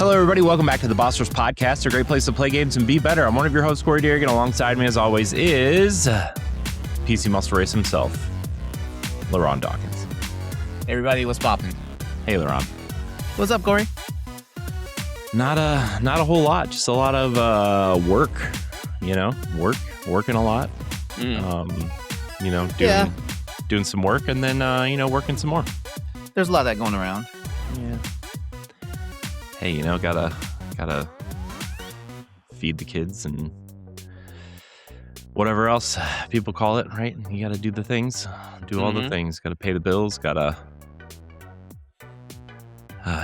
Hello, everybody. Welcome back to the Bossers Podcast, a great place to play games and be better. I'm one of your hosts, Corey Dirrig, and alongside me, as always, is PC Muscle Race himself, LeRon Dawkins. Hey, everybody, what's poppin'? Hey, LeRon. What's up, Corey? Not a whole lot. Just a lot of work. Working a lot. Doing some work, and then working some more. There's a lot of that going around. Yeah. Hey, gotta feed the kids and whatever else people call it, right? You gotta do the things, do all the things. Gotta pay the bills. Gotta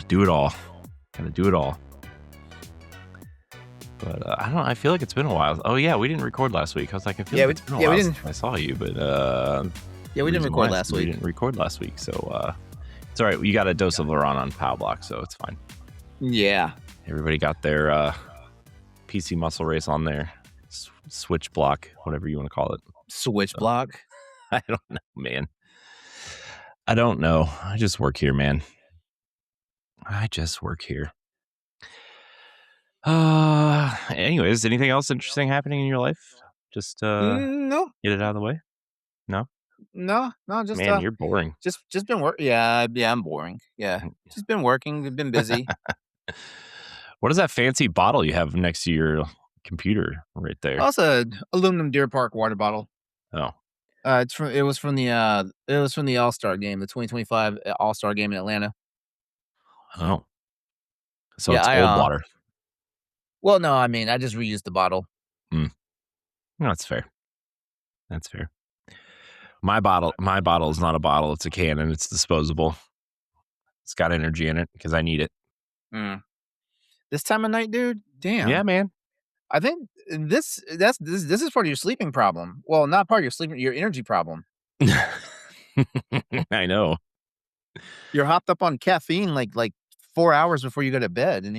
do it all. Gotta do it all. But I don't know. I feel like it's been a while. Oh yeah, we didn't record last week. I was like, I feel like it's been a while since I saw you, but we didn't record last week. We didn't record last week, so it's all right. You got a dose of LeRon on Pow Block, so it's fine. Yeah. Everybody got their PC Muscle Race on there. Switch block, whatever you want to call it. Switch block? I don't know, man. I don't know. I just work here, man. I just work here. Anyways, anything else interesting happening in your life? Just no. Get it out of the way? No, just man, you're boring. Just been work. Yeah, I'm boring. Yeah, just been working. Been busy. What is that fancy bottle you have next to your computer right there? Oh, it's a aluminum Deer Park water bottle. Oh, it was from the All-Star game, the 2025 All-Star game in Atlanta. Oh, so yeah, it's old water. Well, no, I mean I just reused the bottle. No, that's fair. That's fair. My bottle is not a bottle; it's a can, and it's disposable. It's got energy in it because I need it. This time of night, dude. Damn. Yeah, man. I think this is part of your sleeping problem. Well, not part of your energy problem. I know. You're hopped up on caffeine like 4 hours before you go to bed, and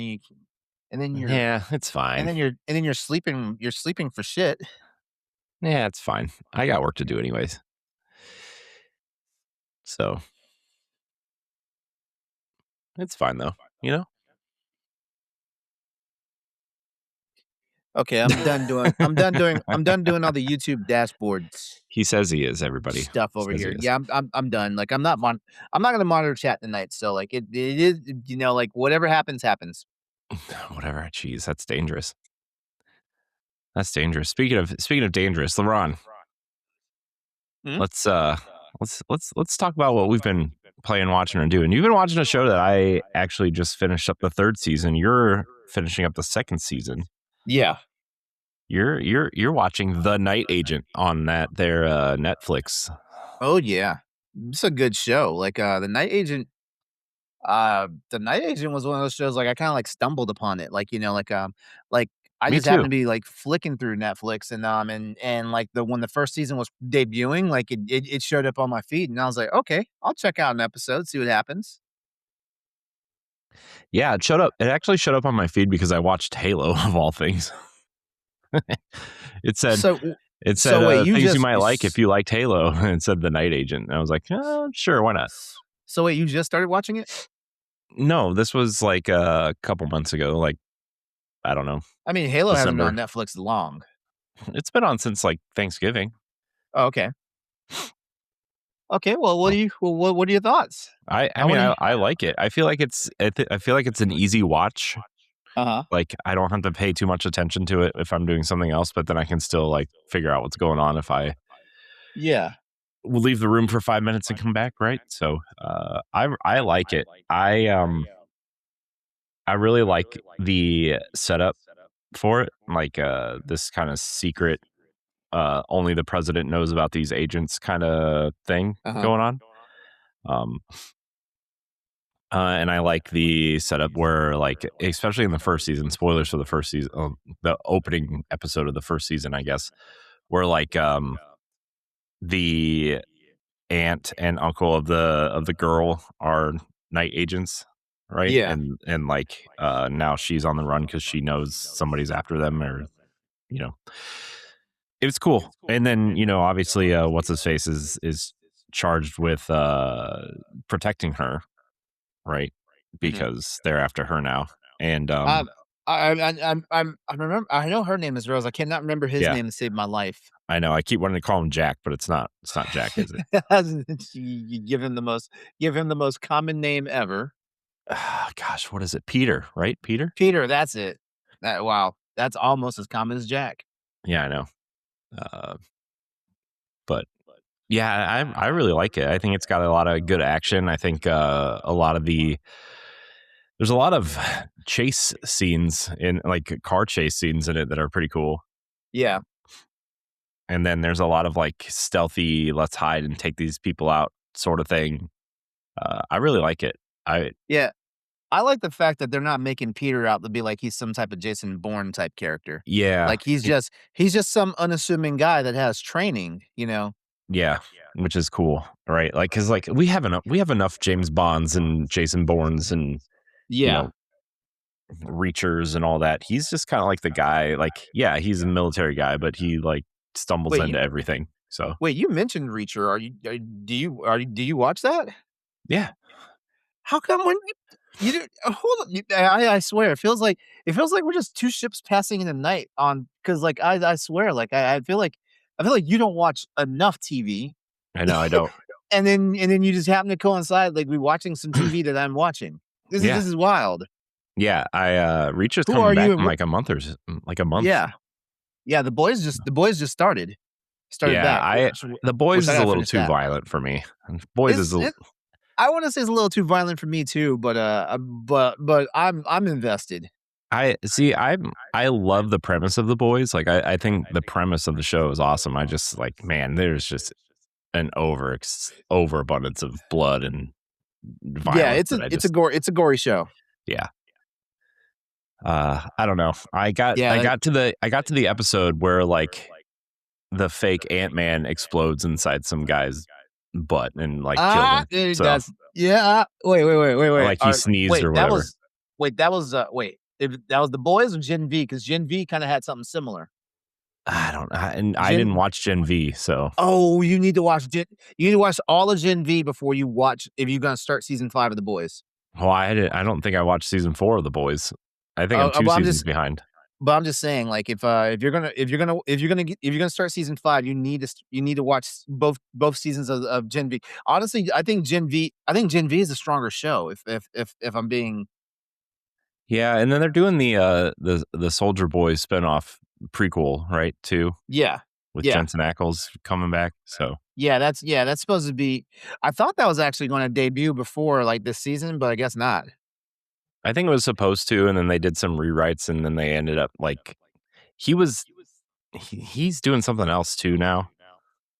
then you're yeah, it's fine. And then you're sleeping. You're sleeping for shit. Yeah, it's fine. I got work to do anyways. So it's fine though, Okay, I'm done doing all the YouTube dashboards. He says he is, everybody. Stuff over here. Yeah, I'm done. Like I'm not going to monitor chat tonight, so like it is, like whatever happens. Whatever. Jeez, that's dangerous. That's dangerous. Speaking of dangerous, LeRon. Let's talk about what we've been playing, watching, and doing. You've been watching a show that I actually just finished up the 3rd season. You're finishing up the 2nd season. Yeah. You're watching The Night Agent on their Netflix. Oh yeah. It's a good show. Like The Night Agent was one of those shows like I kind of like stumbled upon it. Like, I just happened to be like flicking through Netflix and like when the first season was debuting, like it showed up on my feed and I was like, okay, I'll check out an episode, see what happens. Yeah, it showed up. It actually showed up on my feed because I watched Halo of all things. It said things you might like if you liked Halo, and it said The Night Agent. And I was like, sure, why not? So wait, you just started watching it? No, this was like a couple months ago. Like, I don't know. I mean, Halo hasn't been on Netflix long. It's been on since like Thanksgiving. Oh, okay. Okay, well, what are your thoughts? I like it. I feel like it's an easy watch. Like I don't have to pay too much attention to it if I'm doing something else, but then I can still like figure out what's going on if I will leave the room for 5 minutes and come back, right? So I like it. I really like the setup for it, like this kind of secret only the president knows about these agents kind of thing going on. And I like the setup where, like, especially in the first season, spoilers for the first season, the opening episode of the first season, I guess, where like the aunt and uncle of the girl are night agents, right? Yeah. And like now she's on the run because she knows somebody's after them, or it was cool. And then obviously what's his face is charged with protecting her, right? Because they're after her now. And I remember. I know her name is Rose. I cannot remember his yeah, name to save my life. I know. I keep wanting to call him Jack, but it's not. It's not Jack, is it? You give him the most common name ever. Gosh, what is it? Peter, right? Peter. Peter. That's it. Wow. That's almost as common as Jack. Yeah, I know. But yeah, I really like it. I think it's got a lot of good action. I think a lot of there's a lot of chase scenes in like car chase scenes in it that are pretty cool. Yeah. And then there's a lot of like stealthy, let's hide and take these people out sort of thing. I really like it. Yeah. I like the fact that they're not making Peter out to be like he's some type of Jason Bourne type character. Yeah. Like he's just some unassuming guy that has training, you know. Yeah, which is cool, right? Like, because like we have enough James Bonds and Jason Bournes and you Yeah. know Reachers and all that. He's just kind of like the guy. Like, yeah, he's a military guy, but he like stumbles Wait, into everything. So you mentioned Reacher. Do you watch that? yeah, How come when you do hold on, I swear it feels like we're just 2 ships passing in the night on because like I swear like I feel like you don't watch enough TV. I know I don't. And then you just happen to coincide like we watching some TV that I'm watching. Yeah, This is wild. yeah. Reacher's Who coming are back you in and like a month or like a month. yeah. Yeah, the boys just started Yeah, back, the Boys which I is a gotta little finish too that. violent for me. And Boys is It's a, it I wanna say it's a little too violent for me too, but I'm invested. I see. I love the premise of the Boys. Like, I think the premise of the show is awesome. I just like, man, there's just an overabundance of blood and Yeah, violence that I just it's a gory show. yeah. I don't know. Yeah, I got to the episode where like the fake Ant-Man explodes inside some guy's butt and like kills him. So that's yeah. Wait. like he sneezed or whatever. If that was The Boys or Gen V? Because Gen V kinda had something similar. I don't and I didn't Gen watch Gen V, so Oh, you need to watch all of Gen V before you watch if you're gonna start season 5 of The Boys. well, I don't think I watched season 4 of The Boys. I think I'm 2 Well, seasons behind. I'm just saying, like, if you're gonna start season 5, you need to watch both seasons of Gen V. Honestly, I think Gen V is a stronger show if I'm being Yeah, and then they're doing the Soldier Boys spinoff prequel, right, too, yeah. with Yeah. Jensen Ackles coming back, so That's supposed to be I thought that was actually gonna debut before, like, this season, but I guess not. I think it was supposed to, and then they did some rewrites, and then they ended up, like he was he's doing something else too now,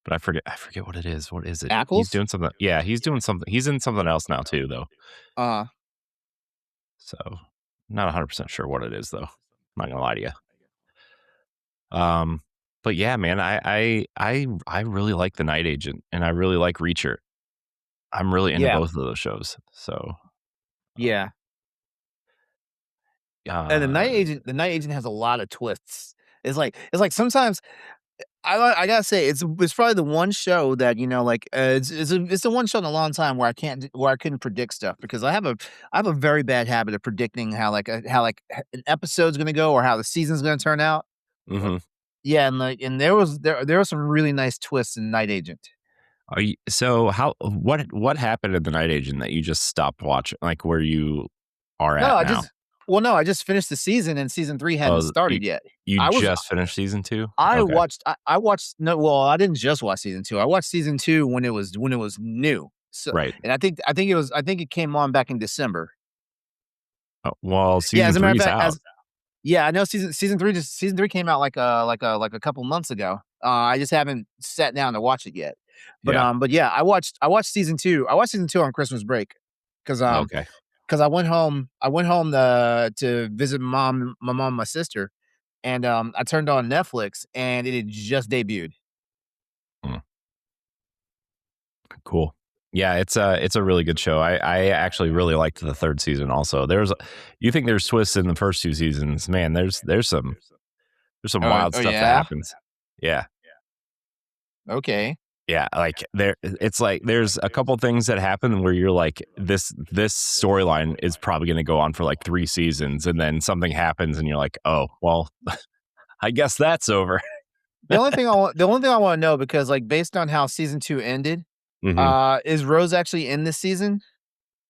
but I forget what it is. What is it? He's Ackles? doing something yeah, he's doing something he's in something else now too, though, Uh, so, not 100% sure what it is, though. I'm not gonna lie to you. Um, but yeah, man, I really like The Night Agent, and I really like Reacher. I'm really into yeah, both of those shows. So, yeah. And uh, The Night Agent has a lot of twists. It's like sometimes I gotta say it's probably the one show that you know like it's the one show in a long time where where I couldn't predict stuff because I have a very bad habit of predicting how like an episode's gonna go or how the season's gonna turn out. mhm. Yeah, and like and there were some really nice twists in Night Agent. Are you so how what happened in The Night Agent that you just stopped watching, like, where you are No, at now? I just finished the season and season 3 hadn't Oh, started yet. you I was just finished season 2? Okay. I watched no, well, I didn't just watch season 2. I watched season 2 when it was new. So, Right. and I think it came on back in December. Oh, well, Yeah, season as a matter 3 of is fact, out. as yeah, I know season 3 came out like a couple months ago. I just haven't sat down to watch it yet. Yeah. But yeah, I watched season 2. I watched season 2 on Christmas break because Okay. I went home to visit my mom, and my sister, and I turned on Netflix and it had just debuted. Mm, cool. Yeah, it's a really good show. I actually really liked the 3rd season also. You think there's twists in the first 2 seasons. Man, there's some wild Oh stuff that yeah? happens. Yeah. Okay. Yeah, like it's like there's a couple things that happen where you're like, this storyline is probably going to go on for like 3 seasons, and then something happens, and you're like, oh well, I guess that's over. The only thing I want to know, because like based on how season 2 ended, Mm-hmm. is Rose actually in this season?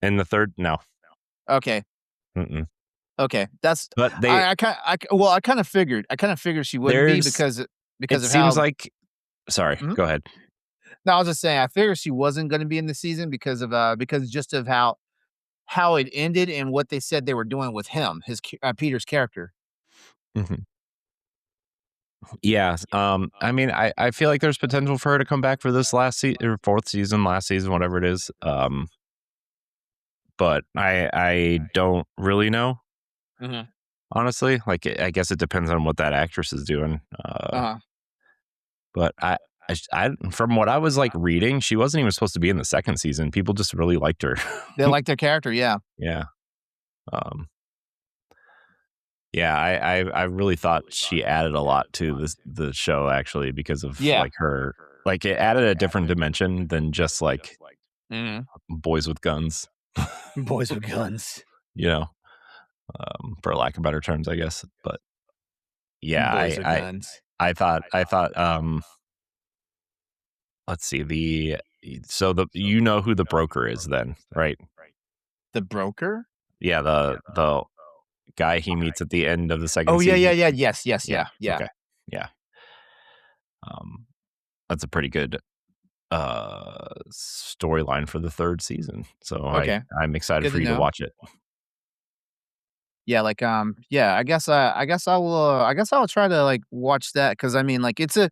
In the third, no. Okay. Mm-mm. Okay, that's But they I kind of figured she wouldn't be there's because it of seems how. like sorry, Mhm. go ahead. No, I was just saying I figured she wasn't going to be in the season because of because just of how it ended and what they said they were doing with him, Peter's character. Mhm. Yeah, I mean, I feel like there's potential for her to come back for this last or 4th season, last season, whatever it is. But I don't really know, Mhm. honestly. Like, I guess it depends on what that actress is doing. Uh-huh. But I from what I was like reading, she wasn't even supposed to be in the 2nd season. People just really liked her. They like their character, yeah. Yeah. Um, yeah, I really thought she added a lot to the show actually because of Yeah. like her like it added a different dimension than just like Mhm. boys with guns, Boys with guns. you know, for lack of better terms, I guess. But yeah, Boys with guns. I thought let's see so the you know who the broker is then, right? The broker? Yeah, the guy he meets at the end of the 2nd Oh, yeah, yeah, season. yeah. Yes, yes, Yeah, yeah, yeah. okay. Yeah. Um, that's a pretty good storyline for the 3rd season. So Okay. I'm excited Good for to you to know. watch it. Yeah, like, yeah, I guess I guess I'll try to, like, watch that because I mean, like, it's a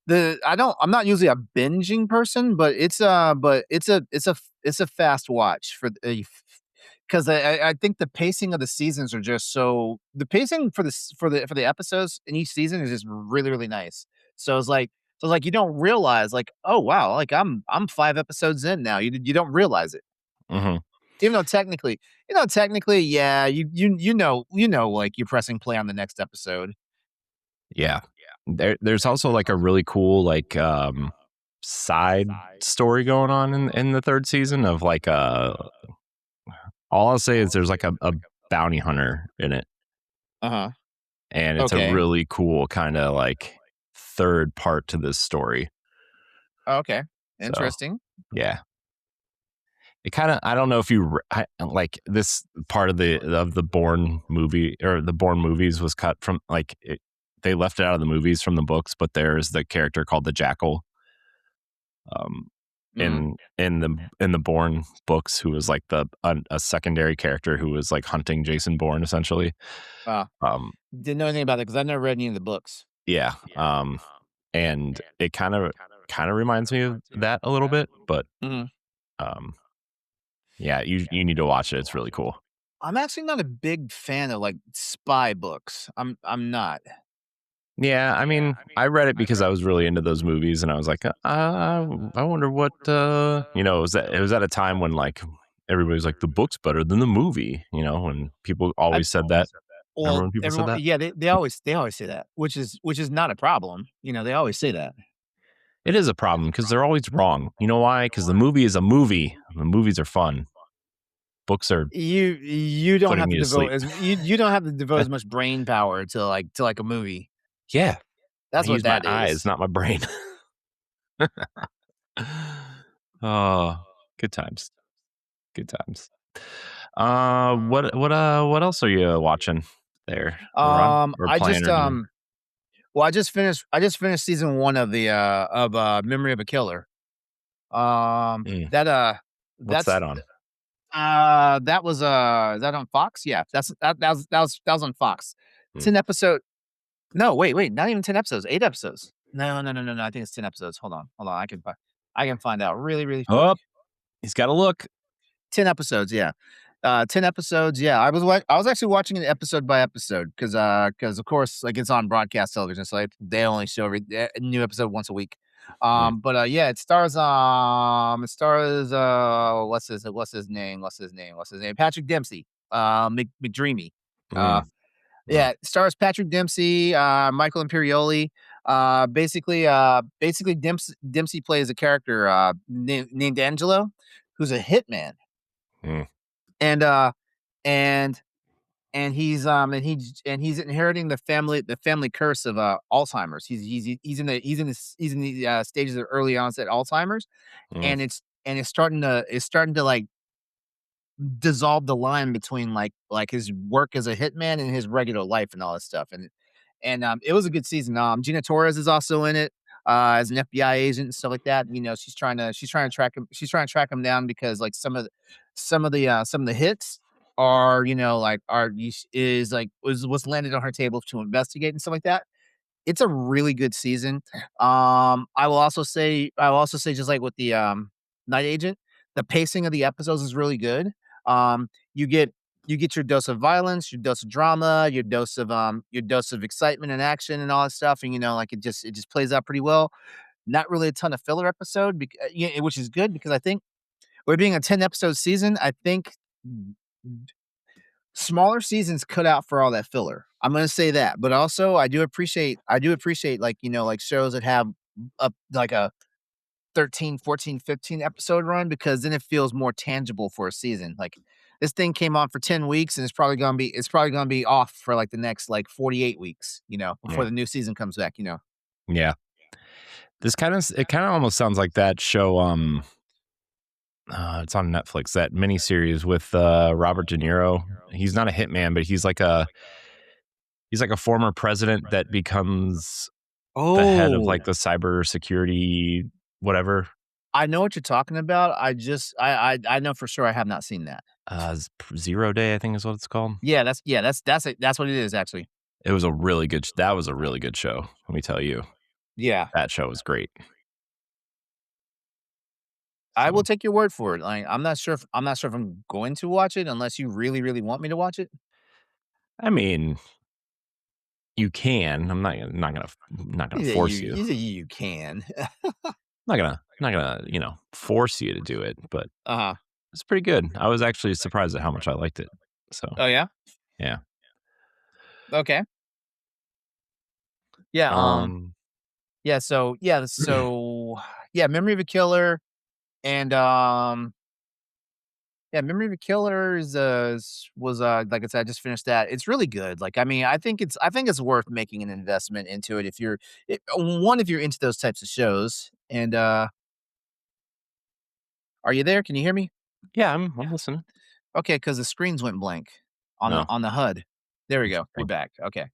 I'm not usually a binging person, but it's a fast watch for the 'cause I think the pacing of the seasons are just so the pacing for for the episodes in each season is just really, really nice. So it's like you don't realize, like, "Oh, wow, like, I'm 5 episodes in now." You don't realize it. Mhm. Even though technically, yeah, you know, like, you're pressing play on the next episode. Yeah. There's also like a really cool like side story going on in the 3rd season of like all I'll say is there's like a bounty hunter in it, Uh-huh. and it's a Okay. really cool kind of like 3rd part to this story. Okay. So, Interesting. yeah. It kind of I don't know if like this part of the Bourne movie or the Bourne movies was cut from like they left it out of the movies from the books, but there's the character called the Jackal um Mhm. in the Bourne books who was like a secondary character who was like hunting Jason Bourne essentially. Uh, Um didn't know anything about it because 'cause I've never read any of the books. yeah, and it kind of reminds me of that a little bit, but Mhm. um yeah, you need to watch it. It's really cool. I'm actually not a big fan of, like, spy books. I'm not. Yeah, I mean, I read it because I was really into those movies, and I was like, I wonder what, it was at a time when like everybody was like, the book's better than the movie, when people I always said that. Remember well, when people said everyone that? yeah, they always say that, which is not a problem, you know, they always say that. It is a problem because they're always wrong. You know why? Because the movie is a movie. The movies are fun. Books are You don't putting have me to to devote sleep. as you don't have to devote as much brain power to, like, a movie. Yeah, I That's what use my that eyes, is. not my brain. Oh, good times. Good times. What else are you watching there, LeRon, or I playing just, or doing? well, I just finished season 1 of Memory of a Killer. Mm, That, what's that's that on? that was, is that on Fox? Yeah, that was on Fox. Mm. 10 episode no, wait, not even 10 episodes, 8 episodes. No, I think it's 10 episodes. Hold on, I can find out really, really quick. Oh, he's got to look. 10 episodes, yeah. 10 episodes, yeah. I was actually watching it episode by episode because of course, like, it's on broadcast television, so, like, they only show a new episode once a week. Mm, Yeah, it stars, what's his name? Patrick Dempsey, McDreamy. Uh, mm, yeah, mm, it stars Patrick Dempsey, Michael Imperioli. Basically Dempsey plays a character named Angelo, who's a hitman, Mm. and and he's inheriting the family curse of Alzheimer's. He's in the stages of early onset Alzheimer's, Mm. and it's starting to like dissolve the line between his work as a hitman and his regular life and all that stuff. And it was a good season. Gina Torres is also in it as an FBI agent and stuff like that. You know, she's trying to track him down because like some of the hits are is like was landed on her table to investigate and stuff like that. It's a really good season. I will also say just like with the Night Agent, the pacing of the episodes is really good. Um, you get you get your dose of violence, your dose of drama, your dose of excitement and action and all that stuff, and like it just plays out pretty well. Not really a ton of filler episode, yeah, which is good because I think we're being a 10 episode season. I think smaller seasons cut out for all that filler. I'm gonna say that, but also I do appreciate like shows that have like a 13, 14, 15 episode run because then it feels more tangible for a season. Like this thing came on for 10 weeks and it's probably gonna be off for like the next like 48 weeks, before Mm. the new season comes back. Yeah. It kind of almost sounds like that show. It's on Netflix. That miniseries with Robert De Niro. He's not a hitman, but he's like a former president that becomes the head of like Oh, the cybersecurity whatever. I know what you're talking about. I know for sure I have not seen that. Zero Day, I think is what it's called. That's what it is actually. It was a really good. That was a really good show. Let me tell you, Yeah. that show was great. I will So, take your word for it. Like, I'm not sure if I'm going to watch it unless you really, really want me to watch it. I mean, you can. Not gonna force you. You say you can. Not gonna force you to do it. But Uh-huh. it's pretty good. I was actually surprised at how much I liked it. So Oh, yeah? yeah. Okay. Yeah, Um. yeah, Memory of a Killer and, yeah, Memory of a Killer like I said, I just finished that. It's really good. Like, I mean, I think it's worth making an investment into it if you're into those types of shows. And, are you there? Can you hear me? Yeah, I'm listening. Okay, because the screens went blank on the No, on the HUD. There we that's go. We're funny. back. Okay.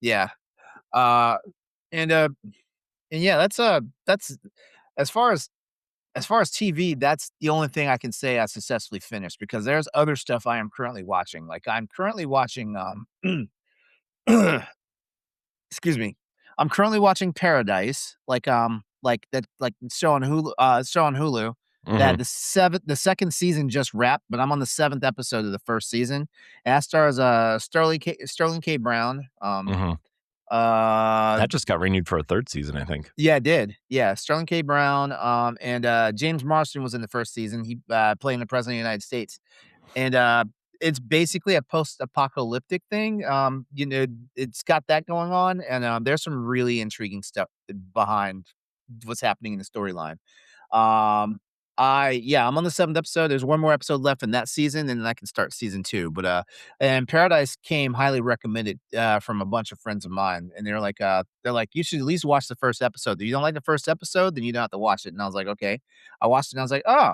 Yeah. Uh, and, uh, and yeah, that's as far as TV, that's the only thing I can say I successfully finished because there's other stuff I am currently watching. Like I'm currently watching, excuse me. I'm currently watching Paradise, like that, like show on Hulu. Hmm. That the second season just wrapped, but I'm on the seventh episode of the first season. And that stars Sterling K. Brown. Hmm. Uh, That just got renewed for a third season, I think. yeah, it did. Yeah, Sterling K. Brown. And James Marsden was in the first season. He playing the president of the United States. And it's basically a post-apocalyptic thing. It's got that going on, and there's some really intriguing stuff behind what's happening in the storyline. I'm on the seventh episode. There's one more episode left in that season, and then I can start season two. But and Paradise came highly recommended from a bunch of friends of mine, and they're like, you should at least watch the first episode. If you don't like the first episode, then you don't have to watch it. And I was like, okay. I watched it, and I was like, oh,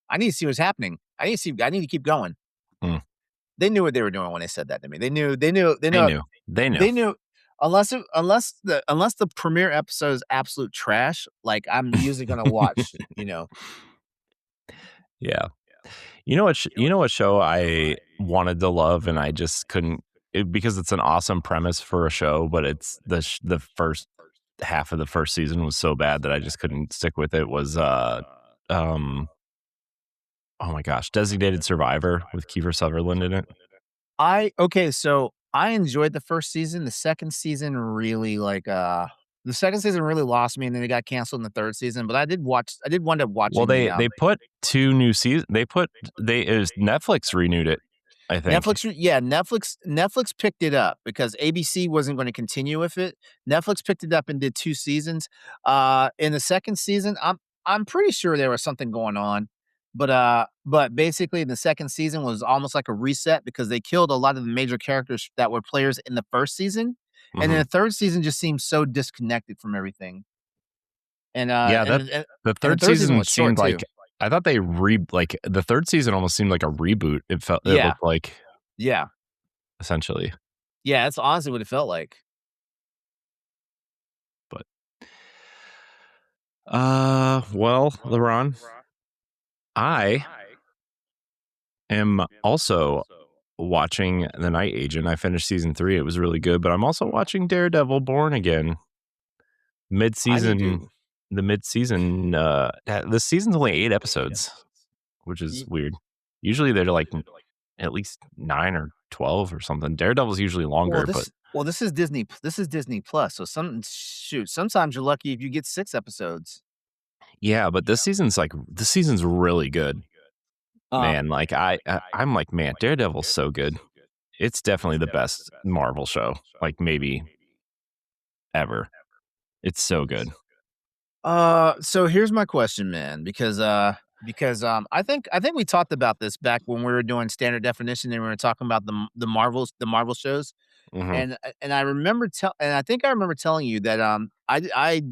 I need to see what's happening. I need to keep going. Mm. They knew what they were doing when they said that to me. They They knew knew. They knew. they knew unless the premiere episode is absolute trash, like I'm usually gonna watch. Yeah. You know what show I wanted to love and I just couldn't because it's an awesome premise for a show, but it's the first half of the first season was so bad that I just couldn't stick with it was um oh my gosh, Designated Survivor with Kiefer Sutherland in it. So I enjoyed the first season. The second season really lost me, and then it got canceled in the third season. But I did wind up Well, watching the they put two new seasons. They put they is Netflix renewed it. I think. Netflix picked it up because ABC wasn't gonna continue with it. Netflix picked it up and did 2 seasons. In the 2nd season, I'm pretty sure there was something going on, but basically the 2nd season was almost like a reset because they killed a lot of the major characters that were players in the 1st season, and then Mhm. the 3rd season just seemed so disconnected from everything. And, uh, Yeah, that and and the and the 3rd 3rd season season was short seemed too. like I thought the 3rd season almost seemed like a reboot. It Yeah, looked like, yeah. essentially, Yeah, that's honestly what it felt like. but, well, LeRon, I am also watching The Night Agent. I finished season 3, it was really good, but I'm also watching Daredevil: Born Again. I need Mid-season to the mid-season, this season's only 8 episodes, which is y weird. Usually they're like at least 9 or 12 or something. Daredevil's usually longer, but this is Disney Plus, so sometimes you're lucky if you get 6 episodes. yeah, but this season's really good, Uh, man. Like I'm like, man, Daredevil's so good. It's definitely the best Marvel show, like maybe ever. It's so good. so here's my question, man, because I think we talked about this back when we were doing standard definition and we were talking about the Marvel shows, Hmm. and I think I remember telling you that, I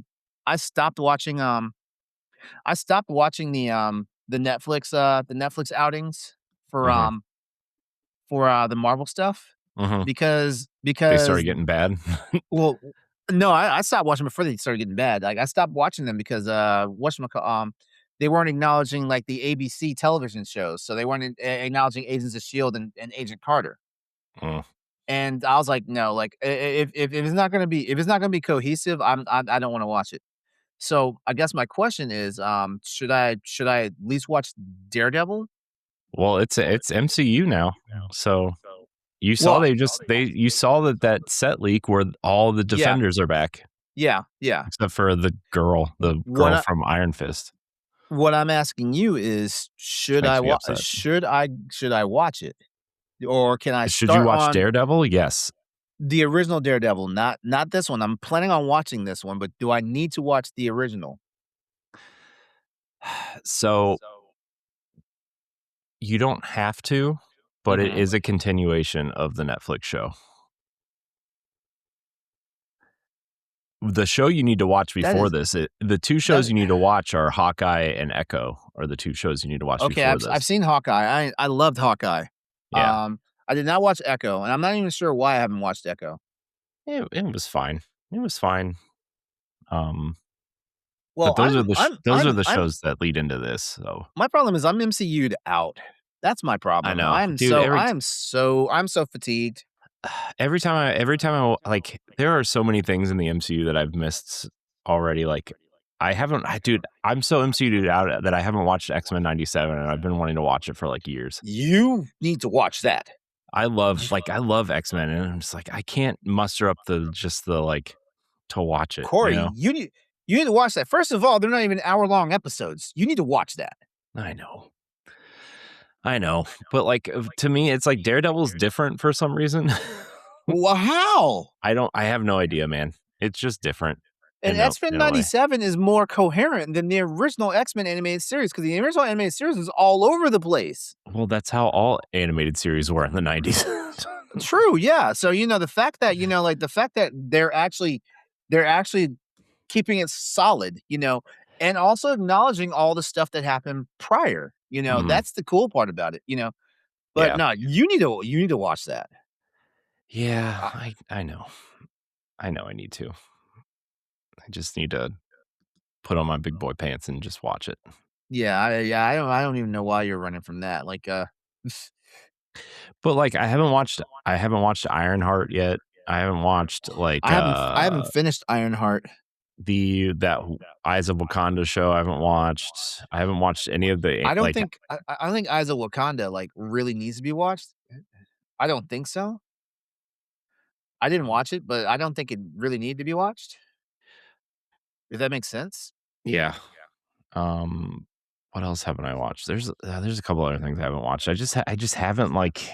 stopped watching, the Netflix outings for, Hmm. the Marvel stuff Hmm. because They started because getting bad. well, no, I stopped watching before they started getting bad. Like, I stopped watching them because, they weren't acknowledging, like, the ABC television shows, so they weren't acknowledging Agents of S.H.I.E.L.D. and Agent Carter, Mm. and I was like, "No, like, if it's not gonna be cohesive, I don't wanna watch it." So, I guess my question is, should I at least watch Daredevil? Well, it's MCU now, so Well, you saw that set leak where all the yeah, Defenders are back, yeah. except for the What girl I from Iron Fist. what I'm asking you is, Which makes me upset. should I watch it? Or can I Should you start watch on Daredevil? Yes. the original Daredevil, not this one? I'm planning on watching this one, but do I need to watch the original? So, you don't have to, but it Mhm. is a continuation of the Netflix show. The show you need to watch That before is this, the 2 shows that you need to watch are Hawkeye and Echo, are the 2 shows you need to watch Okay, before I've this. seen Hawkeye. I loved Hawkeye. Yeah. I did not watch Echo, and I'm not even sure why I haven't watched Echo. It was fine. It was fine. Um, Well, but those are the I'm shows that lead into this, so my problem is I'm MCU'd out. That's my I problem. know. Dude, I'm so fatigued. every time like, there are so many things in the MCU that I've missed already, like, I'm so MCU'd out that I haven't watched X-Men '97, and I've been wanting to watch it for, like, years. You need to watch that. I love X-Men, and I'm just like, I can't muster up like, to watch it, you Corey, know? you need to watch that. First of all, they're not even hour-long episodes. You need to watch that. I know. I know, but, like, to me, it's like Daredevil's different for some reason. Well, how? I have no idea, man. It's just different And in X-Men a way. '97 is more coherent than the original X-Men animated series because the original animated series is all over the place. Well, that's how all animated series were in the '90s. True, yeah. So, the fact that, like, the fact that they're actually keeping it solid, and also acknowledging all the stuff that happened prior, Mhm. that's the cool part about it. But Yeah. no, you need to watch that. Yeah, Uh, I know. I know I need to. I just need to put on my big boy pants and just watch it. I don't even know why you're running from that. Like, But, like, I haven't watched Ironheart yet. I haven't watched, like, I haven't finished Ironheart. that Eyes of Wakanda show I haven't watched. I haven't watched any of the, like I don't think Eyes of Wakanda, like, really needs to be watched. I don't think so. I didn't watch it, but I don't think it really needed to be watched, if that makes sense. yeah. What else haven't I watched? There's a couple other things I haven't watched. I just haven't, like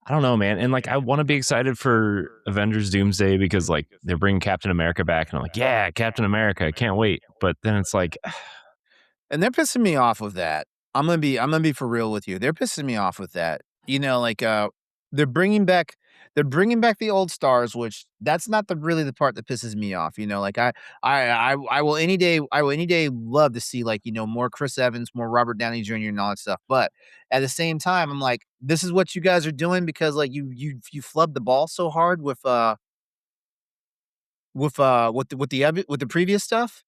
I don't know, man. And like, I want to be excited for Avengers Doomsday because like they're bringing Captain America back, and I'm like, yeah, Captain America, I can't wait. But then it's like, And they're pissing me off with that. I'm gonna be for real with you. They're pissing me off with that. Like, they're bringing back they're bringing back the old stars, which that's not really the part that pisses me off. Like I will any day love to see like, more Chris Evans, more Robert Downey Jr. and all that stuff. But at the same time, I'm like, this is what you guys are doing because like you flubbed the ball so hard with the previous stuff.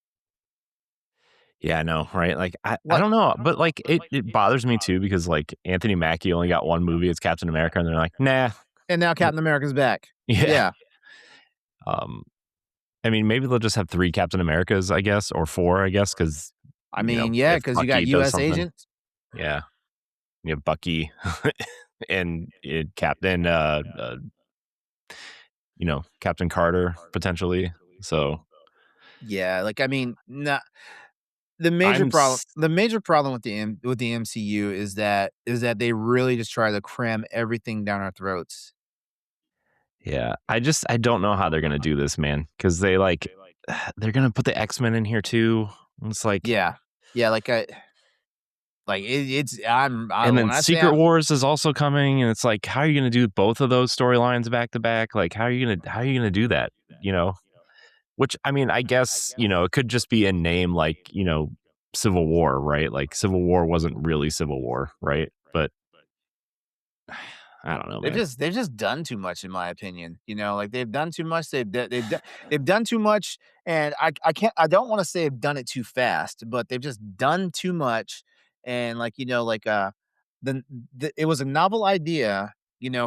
yeah, I know, right? Like, I Like don't know, but like it bothers me too because like Anthony Mackie only got one movie as Captain America, and they're like, nah, and now Captain America's back. yeah. Yeah. Um, I mean, maybe they'll just have 3 Captain Americas, I guess, or 4, I guess, because I mean, yeah, if because you got Bucky does US something, agents. yeah, you have Bucky and Captain, Captain Carter potentially. So Yeah, like, I mean, nah, I'm, s- the major problem with the MCU is that they really just try to cram everything down our throats. yeah, I don't know how they're gonna do this, man, because they like they're gonna put the X-Men in here too. And it's like, Yeah. Yeah, it's and then when I say Secret Wars is also coming, and it's like, how are you gonna do both of those storylines back to back? Like, how are you gonna do that? You know, which I mean, I guess it could just be in name, like Civil War, right? Like Civil War wasn't really Civil War, right? But I don't know, man. they've just done too much in my opinion. Like they've done too much. They've done too much, and I don't want to say they've done it too fast, but they've just done too much. And like the, it was a novel idea,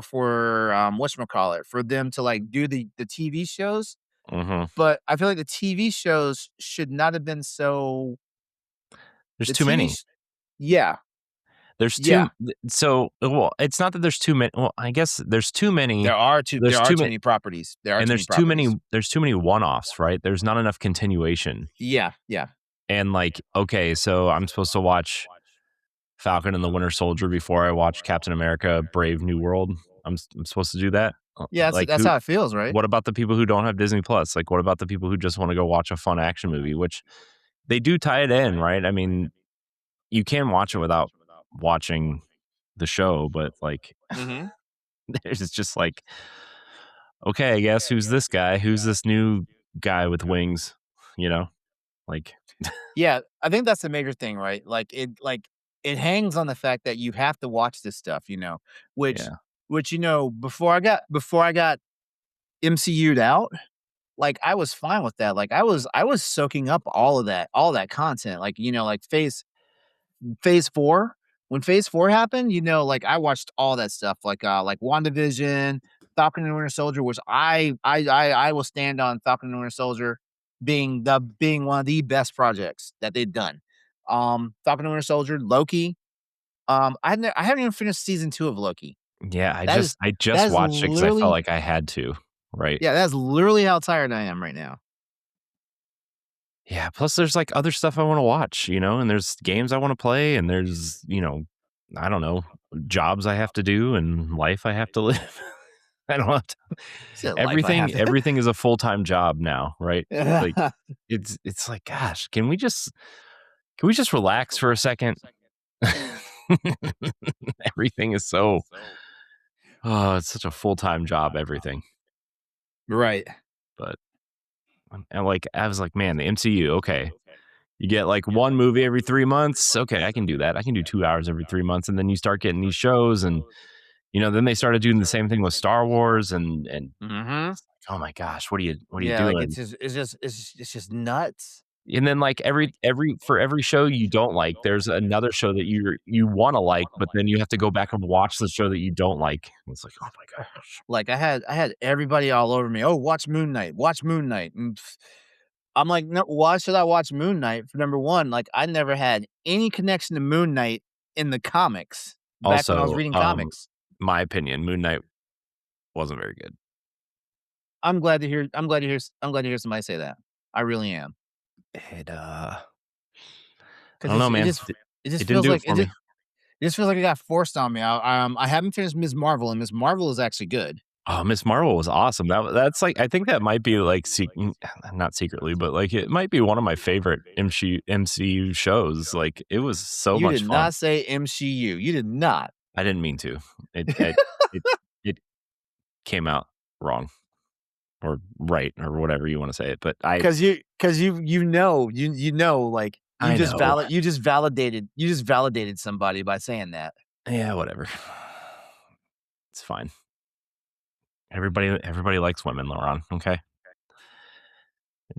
for whatchamacallit, for them to like do the TV shows, Hmm. but I feel like the TV shows should not have been so There's the too TV. many. Yeah, There's yeah. too so well, it's not that there's too many. Well, I guess there's too many. There There's are too too many, many properties. There are and too many there's too many. properties. There's too many one-offs, right? There's not enough continuation. Yeah, yeah. And like, okay, so I'm supposed to watch Falcon and the Winter Soldier before I watch Captain America: Brave New World. I'm supposed to do that. Yeah, Like, that's who? how it feels, right? What about the people who don't have Disney Plus? Like, what about the people who just want to go watch a fun action movie? Which they do tie it in, right? I mean, you can watch it without watching the show, but like, Mhm. there's just like, okay, I guess who's this guy? Who's this new guy with wings? You know, like, Yeah, I think that's the major thing, right? It hangs on the fact that you have to watch this stuff, which yeah, before I got MCU'd out, like I was fine with that. Like I was soaking up all that content. Like, like Phase 4, when Phase 4 happened, like, I watched all that stuff, like WandaVision, Falcon and Winter Soldier, which I will stand on Falcon and Winter Soldier being one of the best projects that they've done. Falcon and Winter Soldier, Loki, I haven't even finished season 2 of Loki. yeah. That is I that just is watched it because I felt literally like I had to, right? yeah, that's literally how tired I am right now. Yeah. Plus, there's like other stuff I want to watch, and there's games I want to play, and there's I don't know, jobs I have to do and life I have to live. I don't have to, It's life I have to everything is a full time job now, right? Like it's like, gosh, can we just relax for a second? Everything is so it's such a full time job, everything. Right. But and like I was like, man, the MCU, okay. You get like one movie every 3 months. Okay, I can do that. I can do 2 hours every 3 months. And then you start getting these shows, and then they started doing the same thing with Star Wars, and Mhm. it's like, oh my gosh, what are you Yeah, like, doing? it's just nuts. And then like every for every show you don't like, there's another show that you want to like, but then you have to go back and watch the show that you don't like. And it's like, oh my gosh. Like, I had everybody all over me, "Oh, watch Moon Knight," and I'm like, "No, why should I watch Moon Knight?" For number 1, like, I never had any connection to Moon Knight in the comics back when I was Also, reading comics. my opinion, Moon Knight wasn't very good. I'm glad to hear somebody say that. I really am, It I 'cause don't know, man. it just It didn't feels do it like for me. It just feels like it got forced on me. I haven't finished Ms. Marvel, and Ms. Marvel is actually good. Oh, Miss Marvel was awesome. That's like I think that might be like not secretly, but like it might be one of my favorite MCU shows. Like it was so You much did fun. not say MCU. You did not. I didn't mean to. It it came out wrong or right or whatever you want to say it. But Like I know. you just validated somebody by saying that. Yeah, whatever. It's fine. Everybody likes women, LeRon. Okay, I'm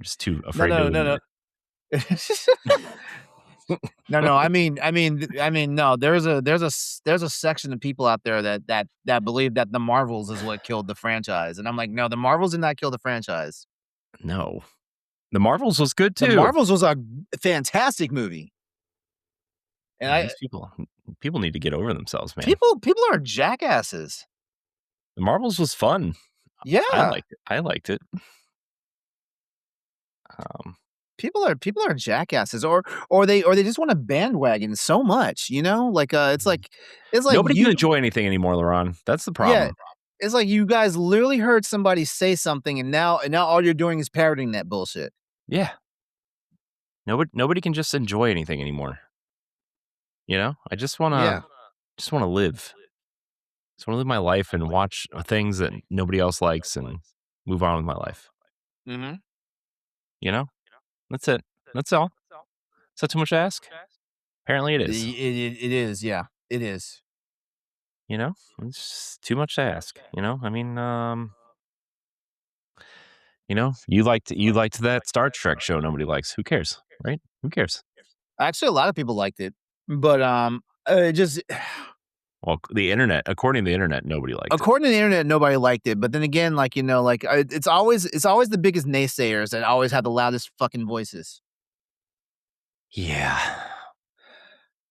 just too No, afraid to no, no, admit no. it. No. No. There's a section of people out there that believe that the Marvels is what killed the franchise, and I'm like, no, the Marvels did not kill the franchise. No, the Marvels was good The too. Marvels was a fantastic movie, and Man, these people need to get over themselves, man. people are jackasses. The Marvels was fun. I Yeah. liked it. I liked it. People are jackasses, or they just want to bandwagon so much, you know? Like, it's like Nobody can enjoy anything anymore, LeRon. That's the yeah, problem. it's like you guys literally heard somebody say something, and now all you're doing is parroting that bullshit. Yeah. Nobody can just enjoy anything anymore. You know? I just Yeah. wanna live. Just wanna live my life and watch things that nobody else likes and move on with my life. Mhm. You know? That's it. That's all. Is that too much to ask? Apparently it is. It is, yeah. It is. You know? It's just too much to ask, you know? I mean, you liked that Star Trek show nobody likes. Who cares, right? Who cares? Actually, a lot of people liked it, but, just Well, according to the internet, nobody liked it. according to the internet, nobody liked it, but then again, like, it's always the biggest naysayers that always have the loudest fucking voices. Yeah.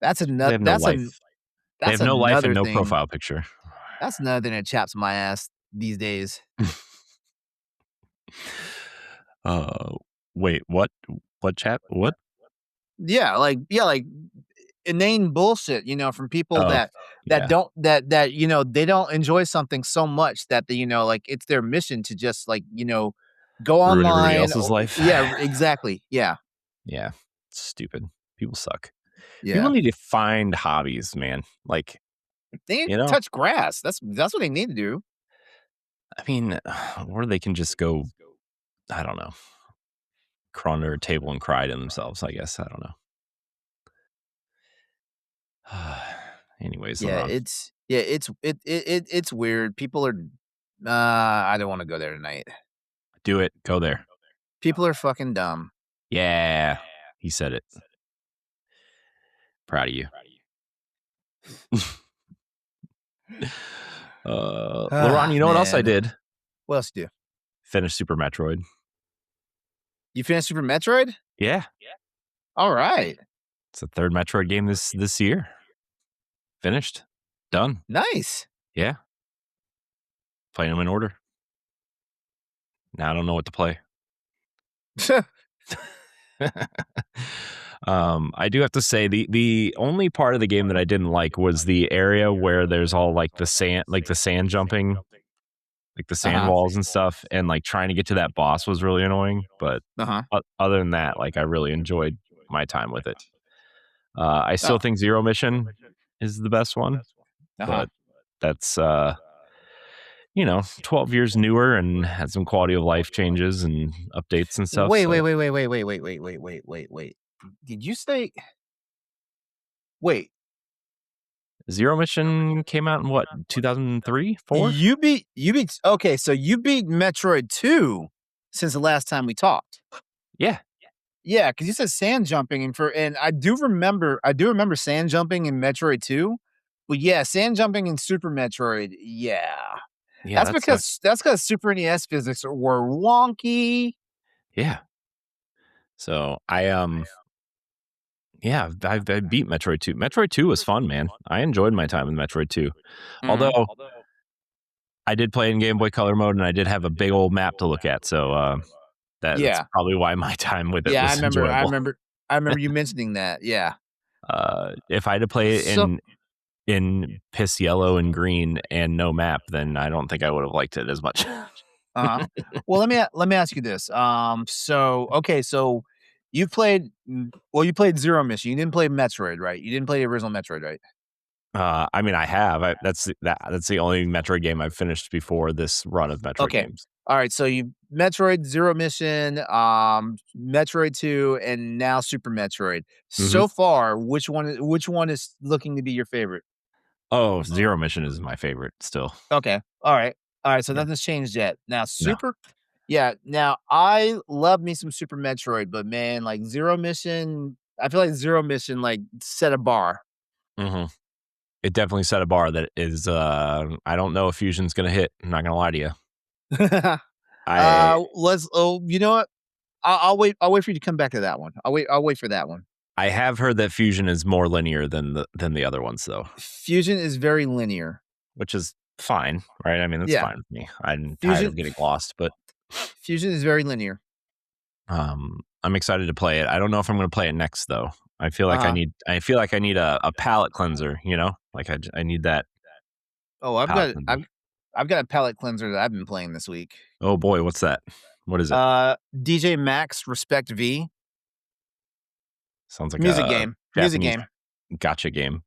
That's They another have no life. They that's have no life and another no thing. profile picture. That's another thing that chaps my ass these days. Uh, wait, what? What chat? What? Yeah, like inane bullshit, from people Oh, that yeah. don't they don't enjoy something so much that like it's their mission to just like, go Ruin everybody online. else's life. Yeah, exactly. Yeah. Yeah. Stupid. People suck. People Yeah. need to find hobbies, man. Like, They need you to know, touch grass. That's what they need to do. I mean, or they can just go, I don't know, crawl under a table and cry to themselves, I guess. I don't know. Anyways, Yeah, LeRon, it's weird. People are I don't want to go there tonight. do it. Go there. People are fucking dumb. Yeah. He said it. Proud of you. LeRon, you know what else I Man. did? What else you do? Finish Super Metroid. You finished Super Metroid? Yeah. All right. It's the third Metroid game this year. Finished. Done. Nice. Yeah. Playing them in order. Now I don't know what to play. I do have to say the only part of the game that I didn't like was the area where there's all like the sand jumping, like the sand walls and stuff, and like trying to get to that boss was really annoying. But other than that, like I really enjoyed my time with it. I still think Zero Mission is the best one, but that's 12 years newer and had some quality of life changes and updates and stuff. Wait, so. wait. Did you say wait, Zero Mission came out in what, 2003, 4? okay, so you beat Metroid 2 since the last time we talked. Yeah. Yeah, because you said sand jumping and I do remember sand jumping in Metroid 2. But yeah, sand jumping in Super Metroid, yeah. Yeah, That's because Super NES physics were wonky. Yeah. So I beat Metroid 2. Metroid 2 was fun, man. I enjoyed my time with Metroid 2. Although I did play in Game Boy Color mode and I did have a big old map to look at. So that's probably why my time with it was enjoyable. I remember you mentioning that. Yeah. If I had to play it in piss yellow and green and no map, then I don't think I would have liked it as much. Uh-huh. Well, let me ask you this. So you played you played Zero Mission. You didn't play Metroid, right? You didn't play the original Metroid, right? I mean, I have. That's the only Metroid game I've finished before this run of Metroid Okay. games. All right. So you Metroid Zero Mission, Metroid 2, and now Super Metroid. Mhm. So far, which one is looking to be your favorite? Oh, Zero Mission is my favorite still. Okay. All right. All right. So Yeah. nothing's changed yet. Now No. Super Yeah, now I love me some Super Metroid, but man, like Zero Mission, I feel like Zero Mission like set a bar. Mhm. It definitely set a bar that is, I don't know if Fusion's gonna hit. I'm not gonna lie to you. I You know what? I'll wait for you to come back to that one. I'll wait for that one. I have heard that Fusion is more linear than the other ones though, Fusion is very linear. which is fine, right? I mean, that's Yeah. fine with me. I'm tired Fusion of getting lost, but Fusion is very linear. I'm excited to play it. I don't know if I'm gonna play it next though. Uh-huh. I feel like I need a palate cleanser, you know? Like I need that Oh, palate cleanser. I've got a palette cleanser that I've been playing this week. Oh boy, what's that? What is it? DJ Max Respect V. Sounds like Music a game. Music Japanese game. gotcha game.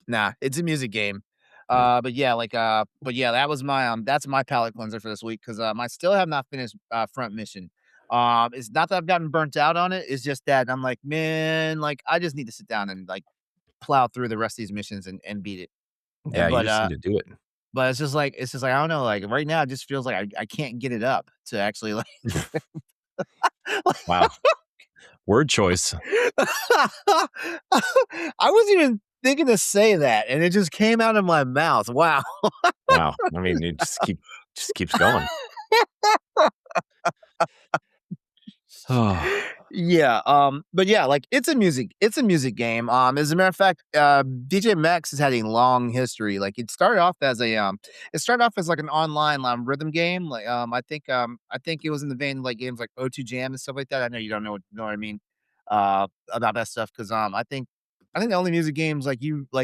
Nah, it's a music game. Hmm. But yeah, that was my that's my palate cleanser for this week because I still have not finished front mission. It's not that I've gotten burnt out on it. It's just that I'm like, man, like I just need to sit down and like plow through the rest of these missions and beat it. Yeah, you just need to do it. But it's just like I don't know, like right now it just feels like I can't get it up to actually like Wow. Word choice. I wasn't even thinking to say that, and it just came out of my mouth. Wow. Wow. I mean, it just keeps going. Oh, Yeah, but yeah, like it's a music game. As a matter of fact, DJ Max has had a long history. Like it started off as like an online rhythm game. Like I think it was in the vein of like games like O2 Jam and stuff like that. I know you don't know what I mean about that stuff because I think the only music games like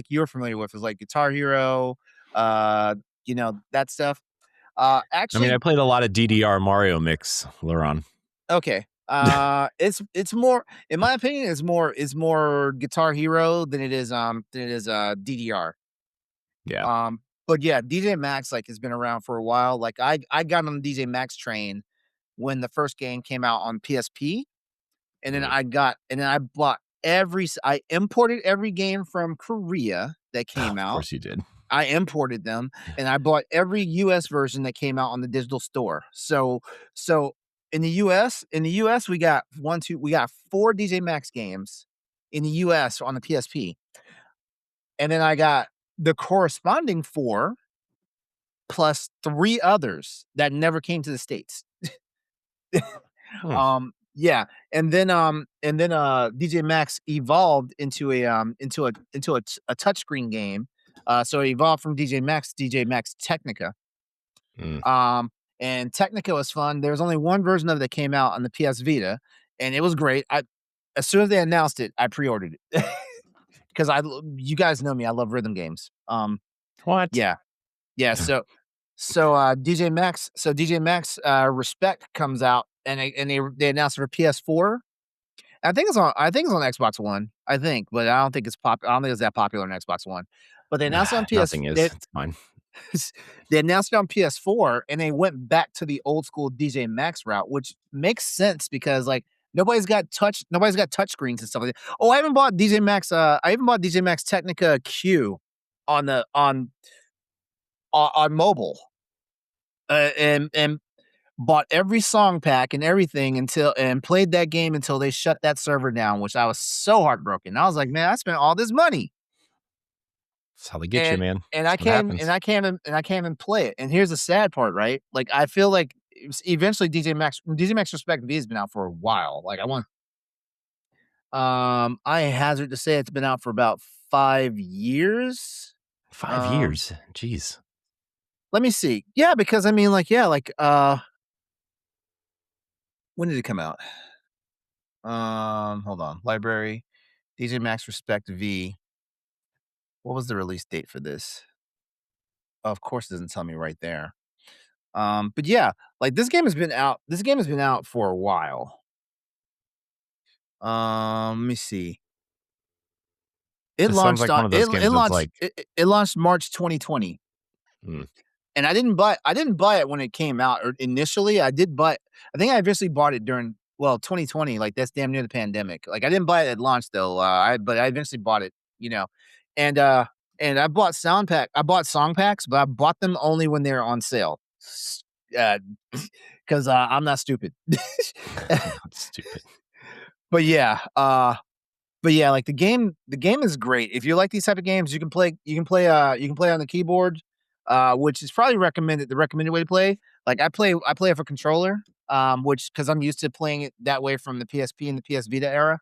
you're familiar with is like Guitar Hero, uh, that stuff. I mean, I Actually, played a lot of DDR Mario Mix, LeRon. Okay. It's more in my opinion, it's more Guitar Hero than it is DDR. Yeah. But yeah, DJ Max like has been around for a while. Like I got on the DJ Max train when the first game came out on PSP, Mm. and then I bought I imported every game from Korea that came Of out. course you did. I imported them and I bought every US version that came out on the digital store. So in the US, we got 4 DJ Max games in the US on the PSP. And then I got the corresponding 4 plus 3 others that never came to the States. Hmm. Yeah, and then DJ Max evolved into a touchscreen game. So it evolved from DJ Max to DJ Max Technica. Mm. Um, and Technica was fun. There was only one version of it that came out on the PS Vita, and it was great. I As soon as they announced it, I pre-ordered it because you guys know me. I love rhythm games. What? Yeah, yeah. DJ Max Respect comes out, and they announced it for PS4. I think it's on Xbox One. I think, but I don't think I don't think it's that popular on Xbox One. But they announced it on PS. Nothing is. It's fine. They announced it on PS4 and they went back to the old school DJ Max route, which makes sense because like nobody's got touch screens and stuff like that. Oh, I even bought DJ Max Technica Q on the on mobile. And bought every song pack and everything until and played that game until they shut that server down, which I was so heartbroken. I was like, "Man, I spent all this money." That's how they get you, man. And That's what happens. I can't even play it. And here's the sad part, right? Like I feel like eventually DJ Max Respect V has been out for a while. Like I hazard to say it's been out for about 5 years. 5 Um years. Jeez. Let me see. Yeah, because I mean when did it come out? Hold on. Library DJ Max Respect V. What was the release date for this? Of course, it doesn't tell me right there. But yeah, like this game has been out. This game has been out for a while. Let me see. It This sounds launched like on one of those games that's like, it launched March 2020. hmm, And I didn't buy it when it came out or initially. I think I eventually bought it during 2020, like that's damn near the pandemic. Like I didn't buy it at launch though. But I eventually bought it, you know. And I bought song packs, but I bought them only when they were on sale. Uh cuz I'm not stupid. not stupid. But yeah, like the game is great. If you like these type of games, you can play on the keyboard, which is probably the recommended way to play. Like I play it for controller, which cuz I'm used to playing it that way from the PSP and the PS Vita era.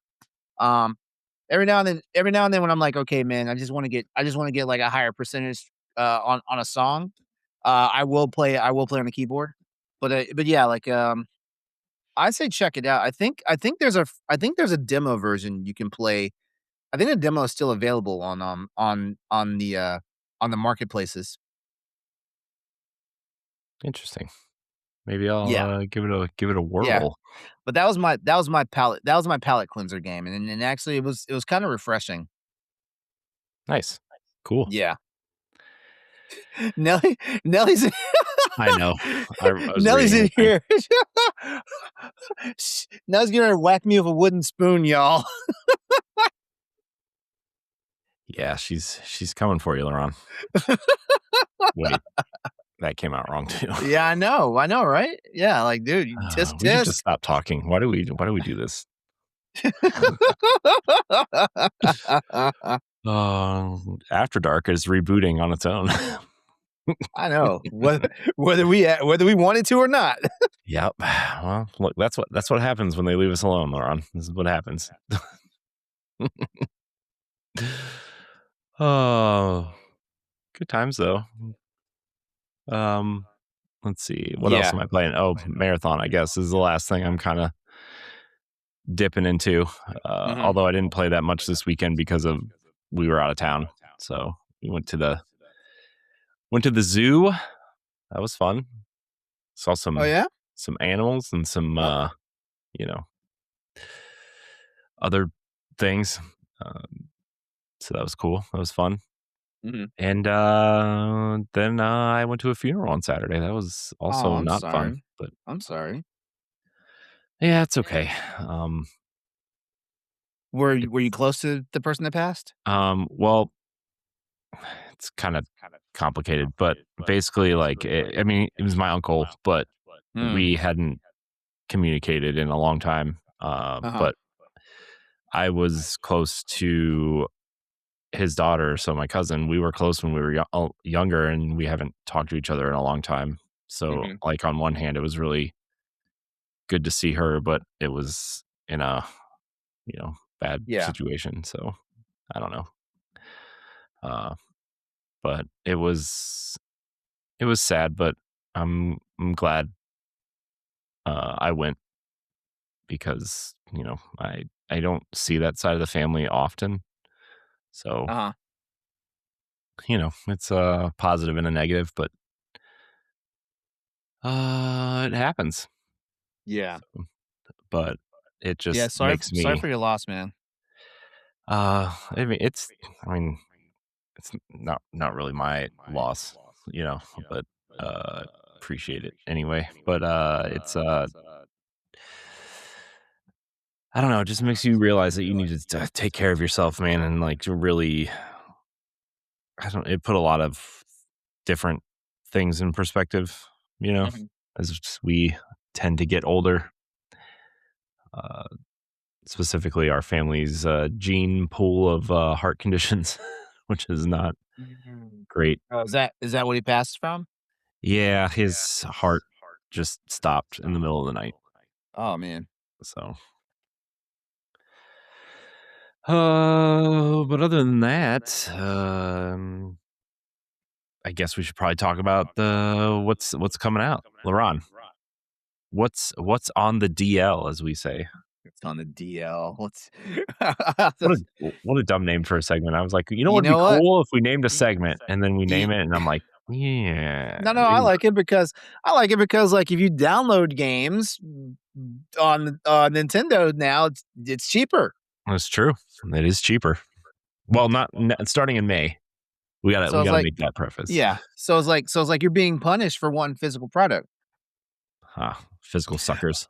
Um every now and then when I'm like, okay, man, I just want to get like a higher percentage on a song, I will play on the keyboard. But yeah, like I say check it out. I think there's a demo version you can play. I think the demo is still available on the marketplaces. Interesting. Maybe I'll Yeah, give it a yeah. whirl. But that was my palate cleanser game, and actually it was kind of refreshing. Nice. Cool. Yeah. Nelly Nellie's in I know. I was Nellie's reading the in thing. here. Nellie's gonna whack me with a wooden spoon, y'all. Yeah, she's coming for you, LeRon. Wait, that came out wrong too. Yeah, I know, right? Yeah, like, dude, you tisk We should just tisk. stop talking. Why do we do this? After Dark is rebooting on its own. I know. Whether we wanted to or not. Yep. Well, look, that's what happens when they leave us alone, LeRon. This is what happens. Oh, good times though. Um, let's see. What else Yeah. am I playing? Oh, Marathon, I guess, is the last thing I'm kind of dipping into. Mhm. Although I didn't play that much this weekend because of we were out of town. So we went to the zoo. That was fun. Saw Oh, yeah? some animals and some Oh. you know, other things. Um, so that was cool. That was fun. Mhm. And then I went to a funeral on Saturday. That was Oh, also I'm not fun, sorry. but I'm sorry. yeah, it's okay. Um, Were you it's close to the person that passed? well, it's kind of complicated, but basically, like, I mean, it was my uncle, but Mm. we hadn't communicated in a long time. Uh-huh. But I was close to his daughter, so my cousin. We were close when we were younger, and we haven't talked to each other in a long time. So, Mhm. like, on one hand, it was really good to see her, but it was in a bad Yeah. situation. So I don't know. Uh, but it was sad, but I'm glad I went because I don't see that side of the family often. So Uh-huh. it's a positive and a negative, but it happens. Yeah. So, but it Yeah, just makes sorry me for your loss, man. I mean it's not really my loss, but uh appreciate it anyway. But it's I don't know, it just makes you realize that you need to take care of yourself, man, and like to really I don't it put a lot of different things in perspective, Mhm. as we tend to get older. Uh specifically our family's gene pool of heart conditions, which is not Mhm. great. Oh, is that what he passed from? Yeah, his heart just stopped in the middle of the night. Oh, man. So, but other than that, I guess we should probably talk about the what's coming out. LeRon, what's on the DL, as we say? It's on the DL. Let's What a dumb name for a segment. I was like, you know You what'd be know what? cool if we named a Y segment and then we y name it and I'm like, yeah, No, no, maybe not. I like it because, like, if you download games on, Nintendo now, it's cheaper. That's true. It is cheaper. Well, not starting in May. We So it's gotta like make that preface. yeah. So it's like you're being punished for one physical product. Physical suckers.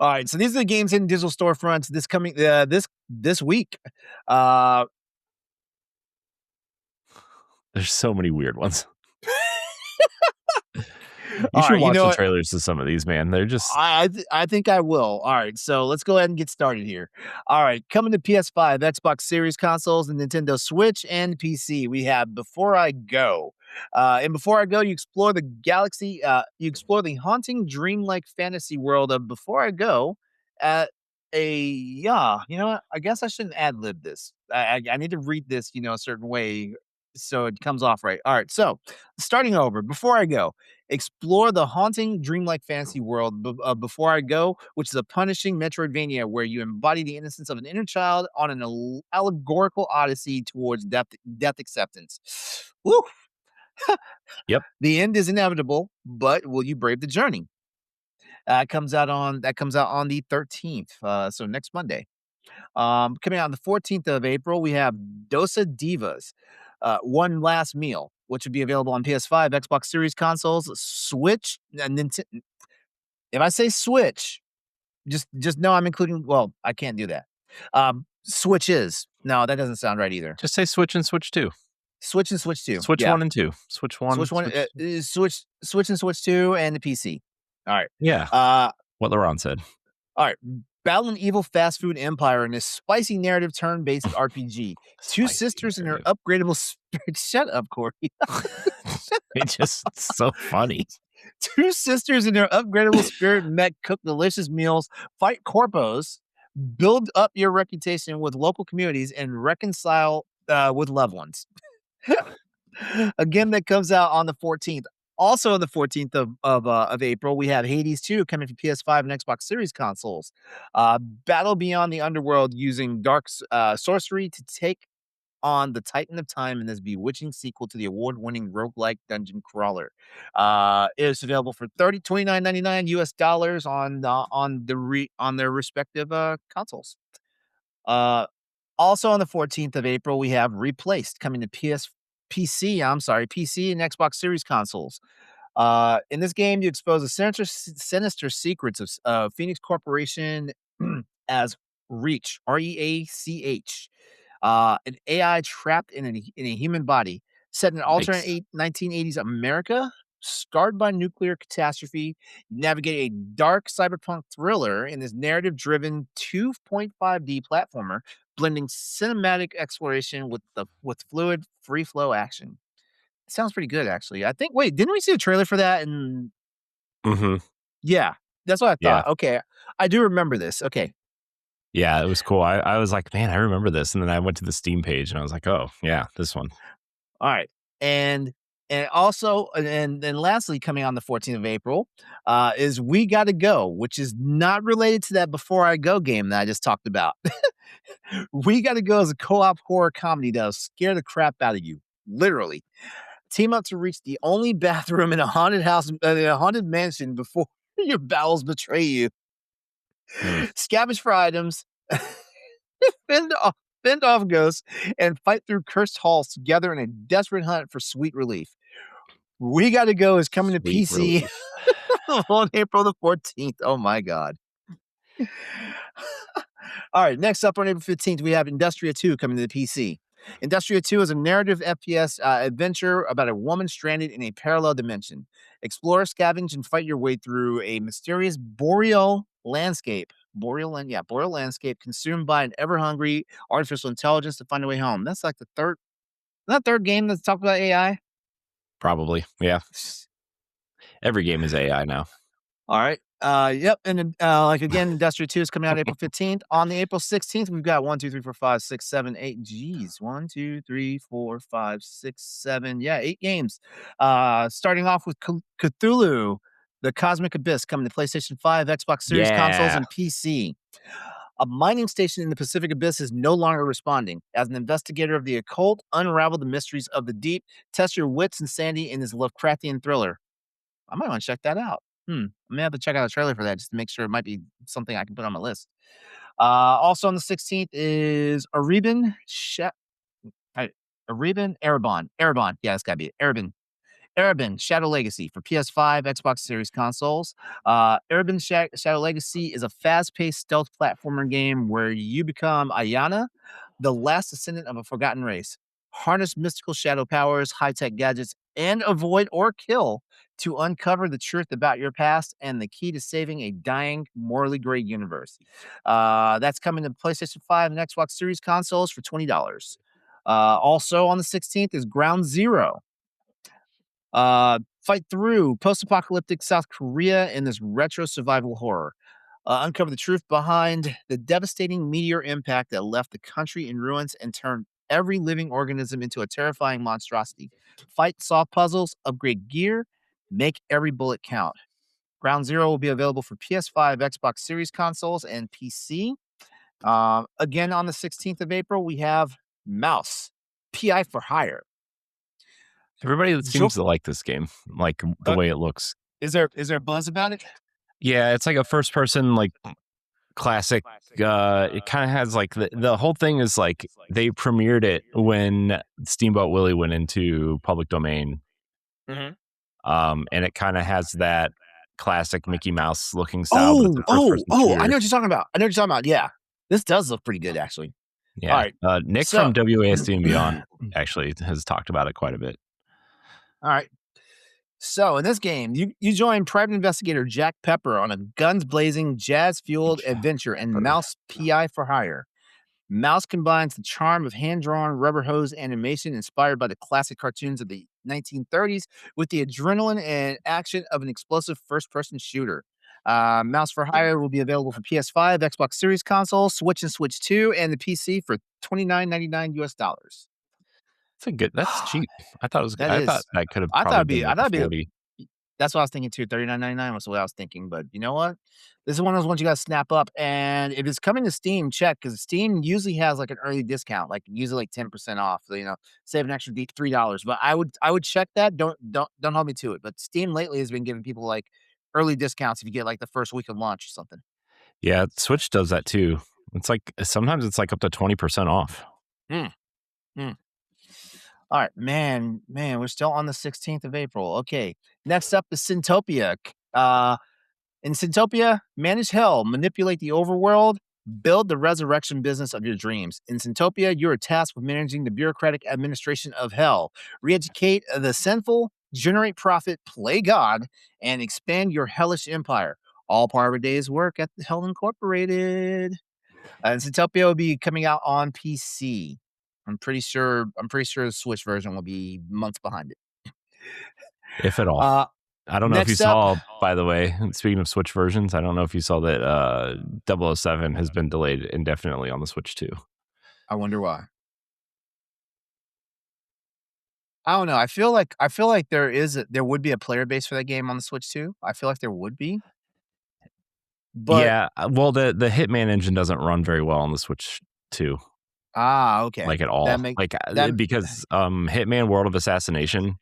Alright, so these are the games in digital storefronts this week. Uh There's so many weird ones. You should Alright, you watch know the what? trailers to some of these, man. They're just I think I will. Alright, so let's go ahead and get started here. Alright, coming to PS5, Xbox Series consoles, and Nintendo Switch, and PC, we have Before I Go. And Before I Go, you explore the haunting, dreamlike fantasy world of Before I Go at you know what? I guess I shouldn't ad lib this. I need to read this, a certain way so it comes off right. Alright, so starting over, Before I Go. Explore the haunting, dreamlike fantasy world Before I Go, which is a punishing Metroidvania where you embody the innocence of an inner child on an allegorical odyssey towards death acceptance. Woo! Yep. The end is inevitable, but will you brave the journey? That comes out on the 13th, so next Monday. Coming out on the 14th of April, we have Dosa Divas, One Last Meal, which would be available on PS5, Xbox Series consoles, Switch, and Nintendo. If I say Switch, just know I'm including. Well, I can't do that. Switches. No, that doesn't sound right either. Just say Switch and Switch 2. Switch and Switch 2. Switch Yeah. 1 and 2. Switch 1, Switch one, Switch Switch and Switch 2, and the PC. All right. Yeah. What LeRon said. All right. Battle an evil fast food empire in this spicy narrative turn-based RPG. Two sisters and their upgradable spirit. Shut up, Corey. It's just so funny. Two sisters and their upgradable spirit mech cook delicious meals, fight corpos, build up your reputation with local communities, and reconcile with loved ones. A game that comes out on the 14th. Also on the 14th of April, we have Hades 2 coming to PS5 and Xbox Series consoles. Battle beyond the underworld using dark sorcery to take on the Titan of Time in this bewitching sequel to the award-winning roguelike dungeon crawler. It is available for $29.99 US dollars on their respective consoles. Also on the 14th of April, we have Replaced coming to PC and Xbox Series consoles. In this game, you expose the sinister secrets of Phoenix Corporation as Reach, Reach, an AI trapped in a human body, set in an alternate 1980s America, scarred by nuclear catastrophe. You navigate a dark cyberpunk thriller in this narrative-driven 2.5D platformer, blending cinematic exploration with fluid, free flow action. It sounds pretty good, actually. I think. Wait, didn't we see a trailer for that? And yeah, that's what I thought. Yeah. Okay, I do remember this. Okay. Yeah, it was cool. I was like, man, I remember this, and then I went to the Steam page, and I was like, oh yeah, this one. All right, and also, and then lastly, coming on the 14th of April, is We Gotta Go, which is not related to that Before I Go game that I just talked about. We Gotta Go is a co-op horror comedy that'll scare the crap out of you, literally. Team up to reach the only bathroom in a haunted house, in a haunted mansion before your bowels betray you. Scavenge for items, fend off ghosts, and fight through cursed halls together in a desperate hunt for sweet relief. We Gotta Go is coming to PC on April the 14th. Oh my God. All right, next up on April 15th, we have Industria 2 coming to the PC. Industria 2 is a narrative FPS adventure about a woman stranded in a parallel dimension. Explore, scavenge, and fight your way through a mysterious boreal landscape. Boreal landscape consumed by an ever-hungry artificial intelligence to find a way home. That's like the third game that's talked about AI? Probably, yeah. Every game is AI now. All right. Yep. And then, like again, Industria 2 is coming out April 15th. On the April 16th, we've got 1, 2, 3, 4, 5, 6, 7, 8. Geez. 1, 2, 3, 4, 5, 6, 7. Yeah, 8 games. Starting off with Cthulhu, The Cosmic Abyss, coming to PlayStation 5, Xbox Series consoles, and PC. A mining station in the Pacific Abyss is no longer responding. As an investigator of the occult, unravel the mysteries of the deep, test your wits and sanity in this Lovecraftian thriller. I might want to check that out. I may have to check out a trailer for that just to make sure it might be something I can put on my list. Also on the 16th is Erebon. Yeah, that's gotta be it. Erebin Shadow Legacy for PS5, Xbox Series consoles. Erebin Shadow Legacy is a fast-paced stealth platformer game where you become Ayana, the last descendant of a forgotten race. Harness mystical shadow powers, high-tech gadgets, and avoid or kill to uncover the truth about your past and the key to saving a dying, morally gray universe. That's coming to PlayStation 5 and Xbox Series consoles for $20. Also on the 16th is Ground Zero. Fight through post-apocalyptic South Korea in this retro survival horror. Uncover the truth behind the devastating meteor impact that left the country in ruins and turned every living organism into a terrifying monstrosity. Fight, solve puzzles, upgrade gear, make every bullet count. Ground Zero will be available for PS5, Xbox Series consoles, and PC. Again, on the 16th of April, we have Mouse, PI for Hire. Everybody seems to like this game, like the way it looks. Is there buzz about it? Yeah, it's like a first person, like classic. It kind of has like the whole thing is like they premiered it when Steamboat Willie went into public domain. Mm-hmm. And it kind of has that classic Mickey Mouse looking style. But it's a first-person shooter. I know what you're talking about. Yeah, this does look pretty good, actually. Yeah. All right. Nick from WASD and Beyond actually has talked about it quite a bit. All right. So in this game, you join private investigator Jack Pepper on a guns blazing, jazz fueled adventure and Mouse PI for Hire. Mouse combines the charm of hand drawn rubber hose animation inspired by the classic cartoons of the 1930s with the adrenaline and action of an explosive first person shooter. Mouse for Hire will be available for PS5, Xbox Series console, Switch and Switch 2, and the PC for $29.99 US dollars. That's cheap. I thought that could have probably been like 40. That's what I was thinking too. $39.99 was what I was thinking. But you know what? This is one of those ones you got to snap up. And if it's coming to Steam, check, because Steam usually has like an early discount, like usually like 10% off. So, save an extra $3. But I would check that. Don't hold me to it. But Steam lately has been giving people like early discounts if you get like the first week of launch or something. Yeah, Switch does that too. It's like sometimes it's like up to 20% off. All right, man, we're still on the 16th of April. Okay, next up is Syntopia. In Syntopia, manage hell, manipulate the overworld, build the resurrection business of your dreams. In Syntopia, you are tasked with managing the bureaucratic administration of hell, re-educate the sinful, generate profit, play God, and expand your hellish empire. All part of a day's work at Hell Incorporated. And Syntopia will be coming out on PC. I'm pretty sure the Switch version will be months behind it. If at all. I don't know if you saw, by the way, speaking of Switch versions, I don't know if you saw that 007 has been delayed indefinitely on the Switch too. I wonder why. I don't know. I feel like there would be a player base for that game on the Switch too. I feel like there would be. But yeah, well, the Hitman engine doesn't run very well on the Switch too. Okay. Like at all. Because Hitman World of Assassination,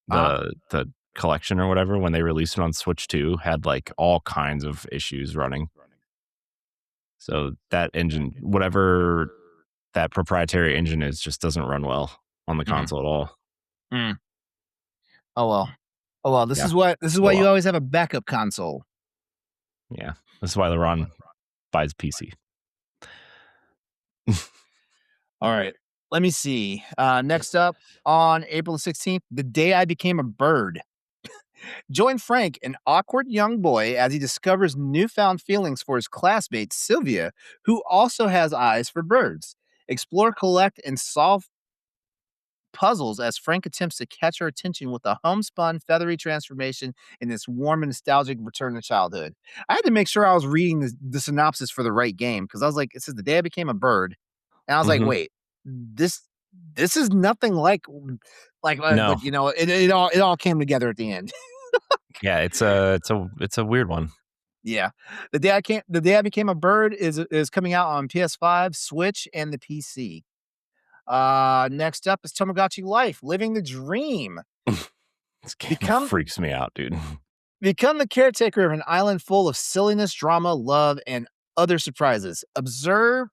the collection or whatever, when they released it on Switch 2, had like all kinds of issues running. So that engine, whatever that proprietary engine is, just doesn't run well on the console at all. Oh well. This is why you always have a backup console. Yeah, this is why LeRon buys PC. All right. Let me see. Next up on April 16th, the day I became a bird. Join Frank, an awkward young boy, as he discovers newfound feelings for his classmate, Sylvia, who also has eyes for birds. Explore, collect, and solve puzzles as Frank attempts to catch her attention with a homespun, feathery transformation in this warm and nostalgic return to childhood. I had to make sure I was reading the synopsis for the right game, because I was like, it says the day I became a bird. And I was like, wait, this is nothing like no. But, it all came together at the end. Yeah, it's a weird one. Yeah. The Day I Became a Bird is coming out on PS5, Switch, and the PC. Next up is Tamagotchi Life, Living the Dream. This game freaks me out, dude. Become the caretaker of an island full of silliness, drama, love, and other surprises. Absurd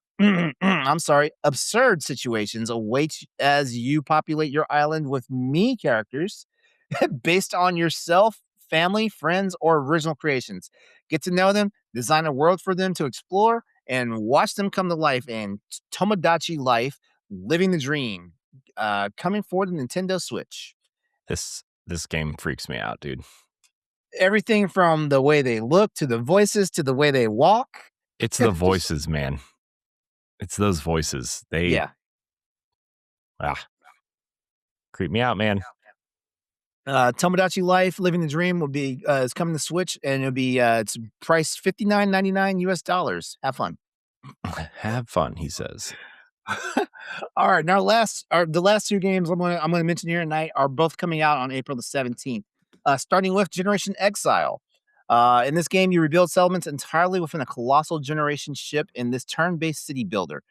situations await as you populate your island with me characters based on yourself, family, friends, or original creations. Get to know them, design a world for them to explore, and watch them come to life in Tomodachi Life, Living the Dream, coming for the Nintendo Switch. This game freaks me out, dude. Everything from the way they look to the voices to the way they walk. It's the voices, man. It's those voices. Creep me out, man. Tomodachi Life, Living the Dream will be is coming to Switch, and it'll be it's priced $59.99 US. Have fun. Have fun, he says. All right, now the last two games I'm gonna mention here tonight are both coming out on April the 17th. Starting with Generation Exile. In this game, you rebuild settlements entirely within a colossal generation ship in this turn-based city builder.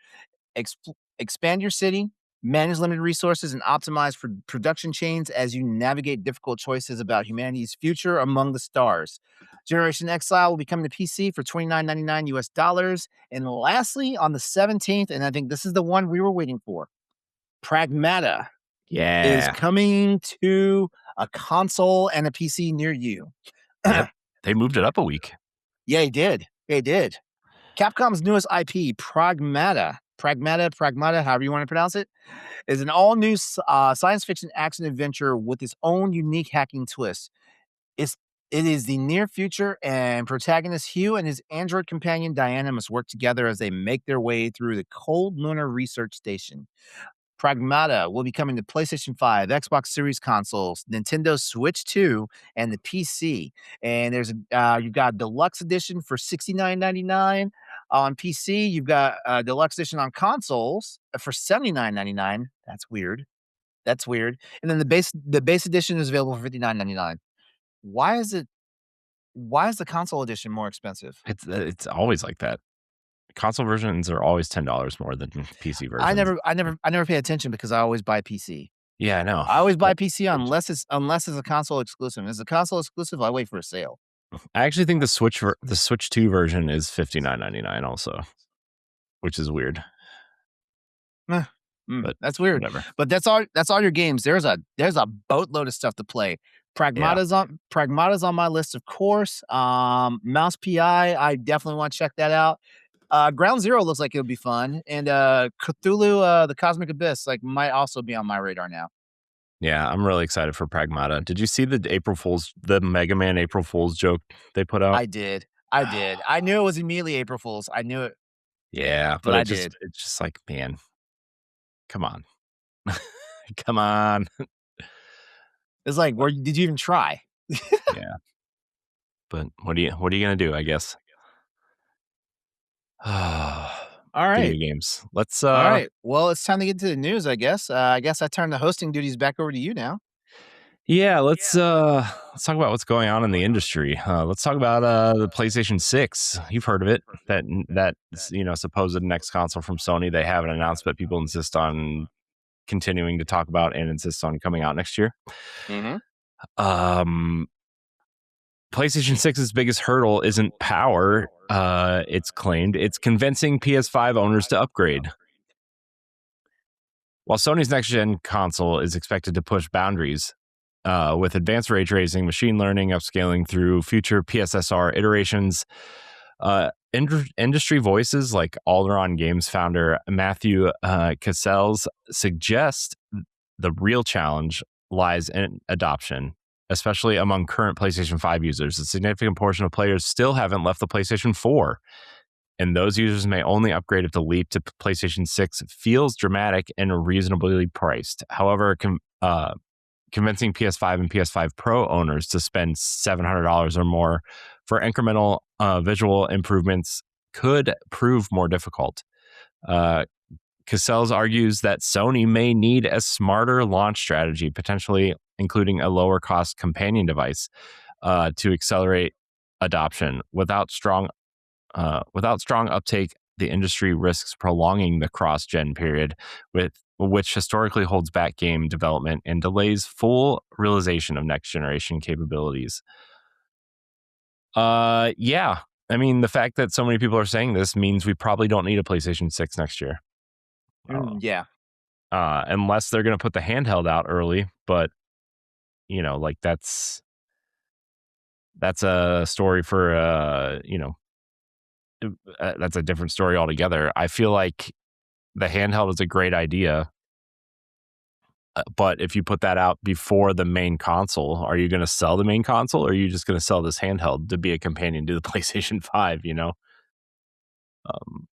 Expand your city, manage limited resources, and optimize for production chains as you navigate difficult choices about humanity's future among the stars. Generation Exile will be coming to PC for $29.99 US. And lastly, on the 17th, and I think this is the one we were waiting for, Pragmata is coming to a console and a PC near you. Yep. They moved it up a week. Yeah, they did. Capcom's newest IP, Pragmata, however you want to pronounce it, is an all-new science fiction action adventure with its own unique hacking twist. It is the near future, and protagonist Hugh and his android companion Diana must work together as they make their way through the cold lunar research station. Pragmata will be coming to PlayStation 5, Xbox Series consoles, Nintendo Switch 2, and the PC. And there's you've got a deluxe edition for $69.99 on PC. You've got a deluxe edition on consoles for $79.99. That's weird. And then the base edition is available for $59.99. Why is the console edition more expensive? It's always like that. Console versions are always $10 more than PC versions. I never pay attention because I always buy PC. Yeah, I know. I always buy PC unless it's a console exclusive. If it's a console exclusive, I wait for a sale. I actually think the Switch 2 version is $59.99 also, which is weird. But that's weird. Whatever. But that's all your games. There's a boatload of stuff to play. Pragmata's on my list, of course. Mouse PI, I definitely want to check that out. Ground Zero looks like it'll be fun, and Cthulhu, the Cosmic Abyss, might also be on my radar now. Yeah, I'm really excited for Pragmata. Did you see the Mega Man April Fool's joke they put out? I did. I knew it was immediately April Fool's. I knew it. Yeah, but it's just like, man, come on, come on. It's like, did you even try? Yeah, but what are you gonna do? I guess. All right. Video games. Let's. All right. Well, it's time to get to the news. I guess. I turn the hosting duties back over to you now. Yeah, let's talk about what's going on in the industry. Let's talk about the PlayStation 6. You've heard of it? That supposed next console from Sony. They haven't announced, but people insist on continuing to talk about and insist on coming out next year. Mm-hmm. PlayStation 6's biggest hurdle isn't power. It's claimed it's convincing PS5 owners to upgrade. While Sony's next-gen console is expected to push boundaries with advanced ray tracing, machine learning, upscaling through future PSSR iterations, industry voices like LeRon Games founder Matthew Cassells suggest the real challenge lies in adoption, especially among current PlayStation 5 users. A significant portion of players still haven't left the PlayStation 4. And those users may only upgrade if the leap to PlayStation 6 feels dramatic and reasonably priced. However, convincing PS5 and PS5 Pro owners to spend $700 or more for incremental visual improvements could prove more difficult. Cassells argues that Sony may need a smarter launch strategy, potentially including a lower cost companion device to accelerate adoption. Without strong uptake, the industry risks prolonging the cross-gen period, which historically holds back game development and delays full realization of next-generation capabilities. Yeah. I mean, the fact that so many people are saying this means we probably don't need a PlayStation 6 next year. Yeah. Unless they're going to put the handheld out early, but like that's a story for that's a different story altogether. I feel like the handheld is a great idea, but if you put that out before the main console, are you going to sell the main console, or are you just going to sell this handheld to be a companion to the PlayStation 5? Um,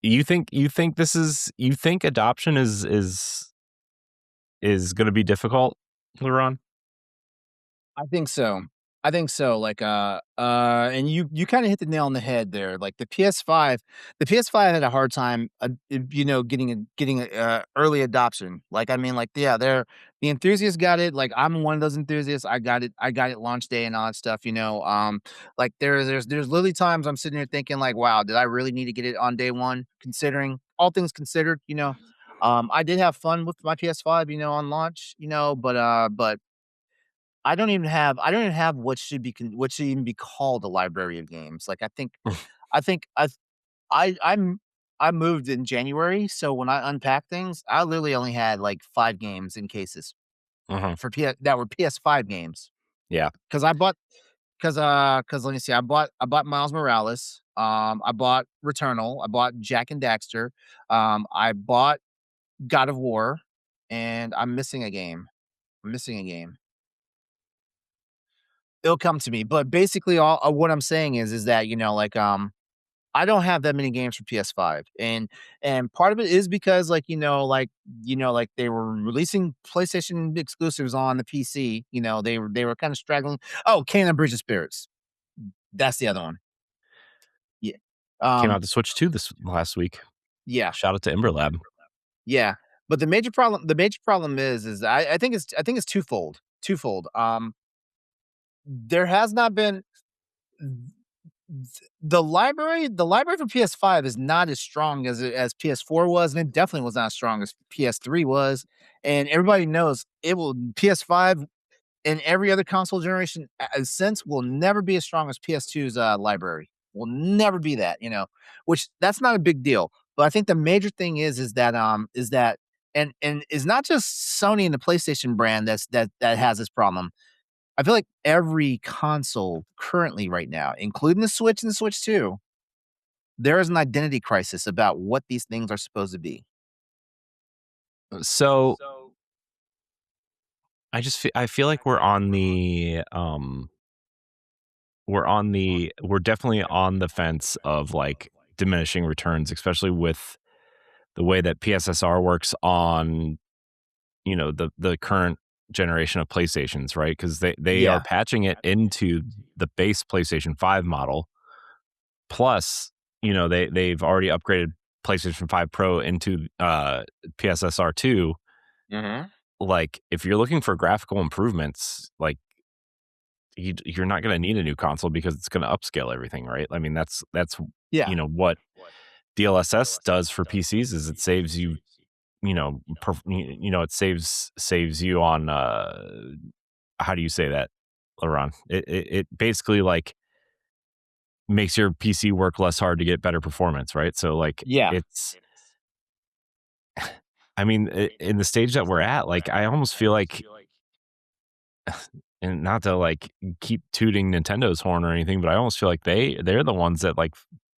you think adoption is going to be difficult, LeRon? I think so. I think so. Like, and you kind of hit the nail on the head there. Like the PS5 had a hard time, getting early adoption. Like, I mean, like, yeah, the enthusiasts got it. Like, I'm one of those enthusiasts. I got it. I got it launch day and all that stuff. Like there's literally times I'm sitting here thinking, like, wow, did I really need to get it on day one? Considering all things considered, I did have fun with my PS5, on launch, but I don't even have what should even be called a library of games. Like, I think I moved in January, so when I unpacked things, I literally only had like 5 games in cases Mhm. that were PS5 games. Yeah. Because I bought because let me see, I bought Miles Morales, I bought Returnal, I bought Jack and Daxter, I bought God of War, and I'm missing a game. I'm missing a game. It'll come to me, but basically all what I'm saying is that, I don't have that many games for PS5, and part of it is because, like, like they were releasing PlayStation exclusives on the PC, they were kinda straggling. Oh, Canon Bridge of Spirits. That's the other one. Yeah. Came Um, out to Switch 2 this last week. yeah, Shout out to Ember Lab. yeah, but the major problem is I think it's twofold. There has not been the library for PS5 is not as strong as PS4 was, and it definitely was not as strong as PS3 was. And everybody knows PS5 and every other console generation since will never be as strong as PS2's library. Will never be that, which that's not a big deal. But I think the major thing is that and is not just Sony and the PlayStation brand that has this problem. I feel like every console currently right now, including the Switch and the Switch 2, there is an identity crisis about what these things are supposed to be. So I feel like we're definitely on the fence of like diminishing returns, especially with the way that PSSR works on the current generation of PlayStations, right? Because they are Yeah. patching it into the base PlayStation 5 model. Plus, they've already upgraded PlayStation 5 Pro into PSSR 2. Mhm. Like, if you're looking for graphical improvements, like you're not going to need a new console because it's going to upscale everything, right? I mean, that's Yeah. what DLSS does for PCs is it saves you, it saves you on how do you say that, Laron? It basically like makes your PC work less hard to get better performance, right? So like Yeah. it's I mean, in the stage that we're at, like I almost feel like, and not to like keep tooting Nintendo's horn or anything, but I almost feel like they're the ones that like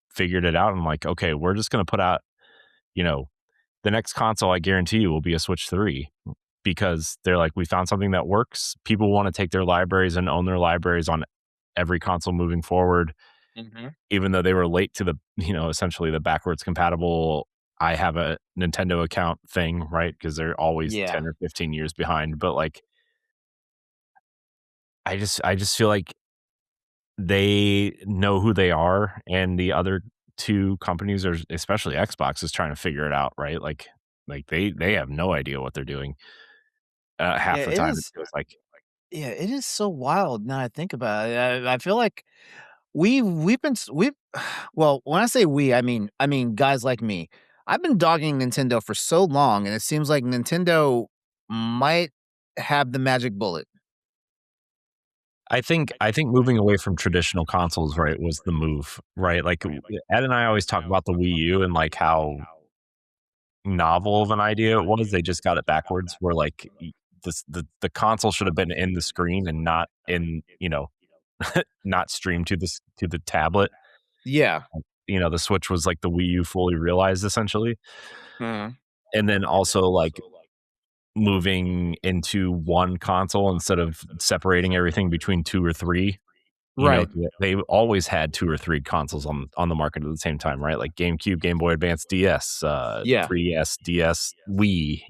figured it out and like, okay, we're just going to put out, you know, the next console I guarantee you will be a Switch 3 because they're like, we found something that works. People want to take their libraries and own their libraries on every console moving forward, Mhm. even though they were late to the, essentially the backwards compatible. I have a Nintendo account thing, right? Because they're always Yeah. 10 or 15 years behind. But like, I just feel like they know who they are, and the other two companies are, especially Xbox, is trying to figure it out, right? Like they have no idea what they're doing Yeah, half the it time. It is feels like. Yeah, it is so wild now I think about it. I feel like we've been we've well, when I say we, I mean guys like me. I've been dogging Nintendo for so long, and it seems like Nintendo might have the magic bullet. I think moving away from traditional consoles, right, was the move, right? Like Ed and I always talk about the Wii U and like how novel of an idea it was. They just got it backwards. Where like the console should have been in the screen and not in not streamed to the tablet. Yeah. The Switch was like the Wii U fully realized essentially, Mhm. and then also like moving into one console instead of separating everything between two or three. Right. They always had two or three consoles on the market at the same time, right? Like GameCube, Game Boy Advance, DS, Yeah. 3DS, DS, Wii.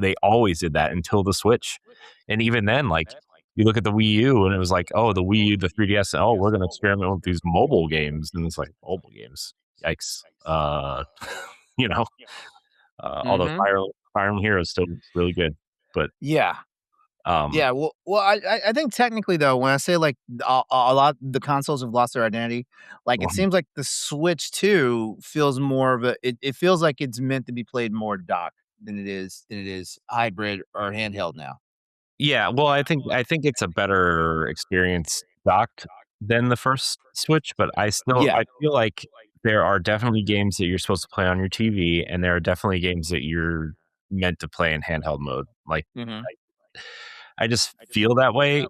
They always did that until the Switch, and even then, like you look at the Wii U, and it was like, oh, the Wii U, the 3DS, oh, we're going to experiment with these mobile games, and it's like mobile games, yikes. You know, although Mhm. Fire Emblem Hero is still really good, but Yeah. um, Yeah, well, I think technically though, when I say like a lot the consoles have lost their identity, like it seems like the Switch 2 feels more of it feels like it's meant to be played more dock than it is hybrid or handheld now. yeah, well, I think it's a better experience docked than the first Switch, but Yeah. I feel like there are definitely games that you're supposed to play on your TV, and there are definitely games that you're meant to play in handheld mode. Like, Mhm. I just feel that way.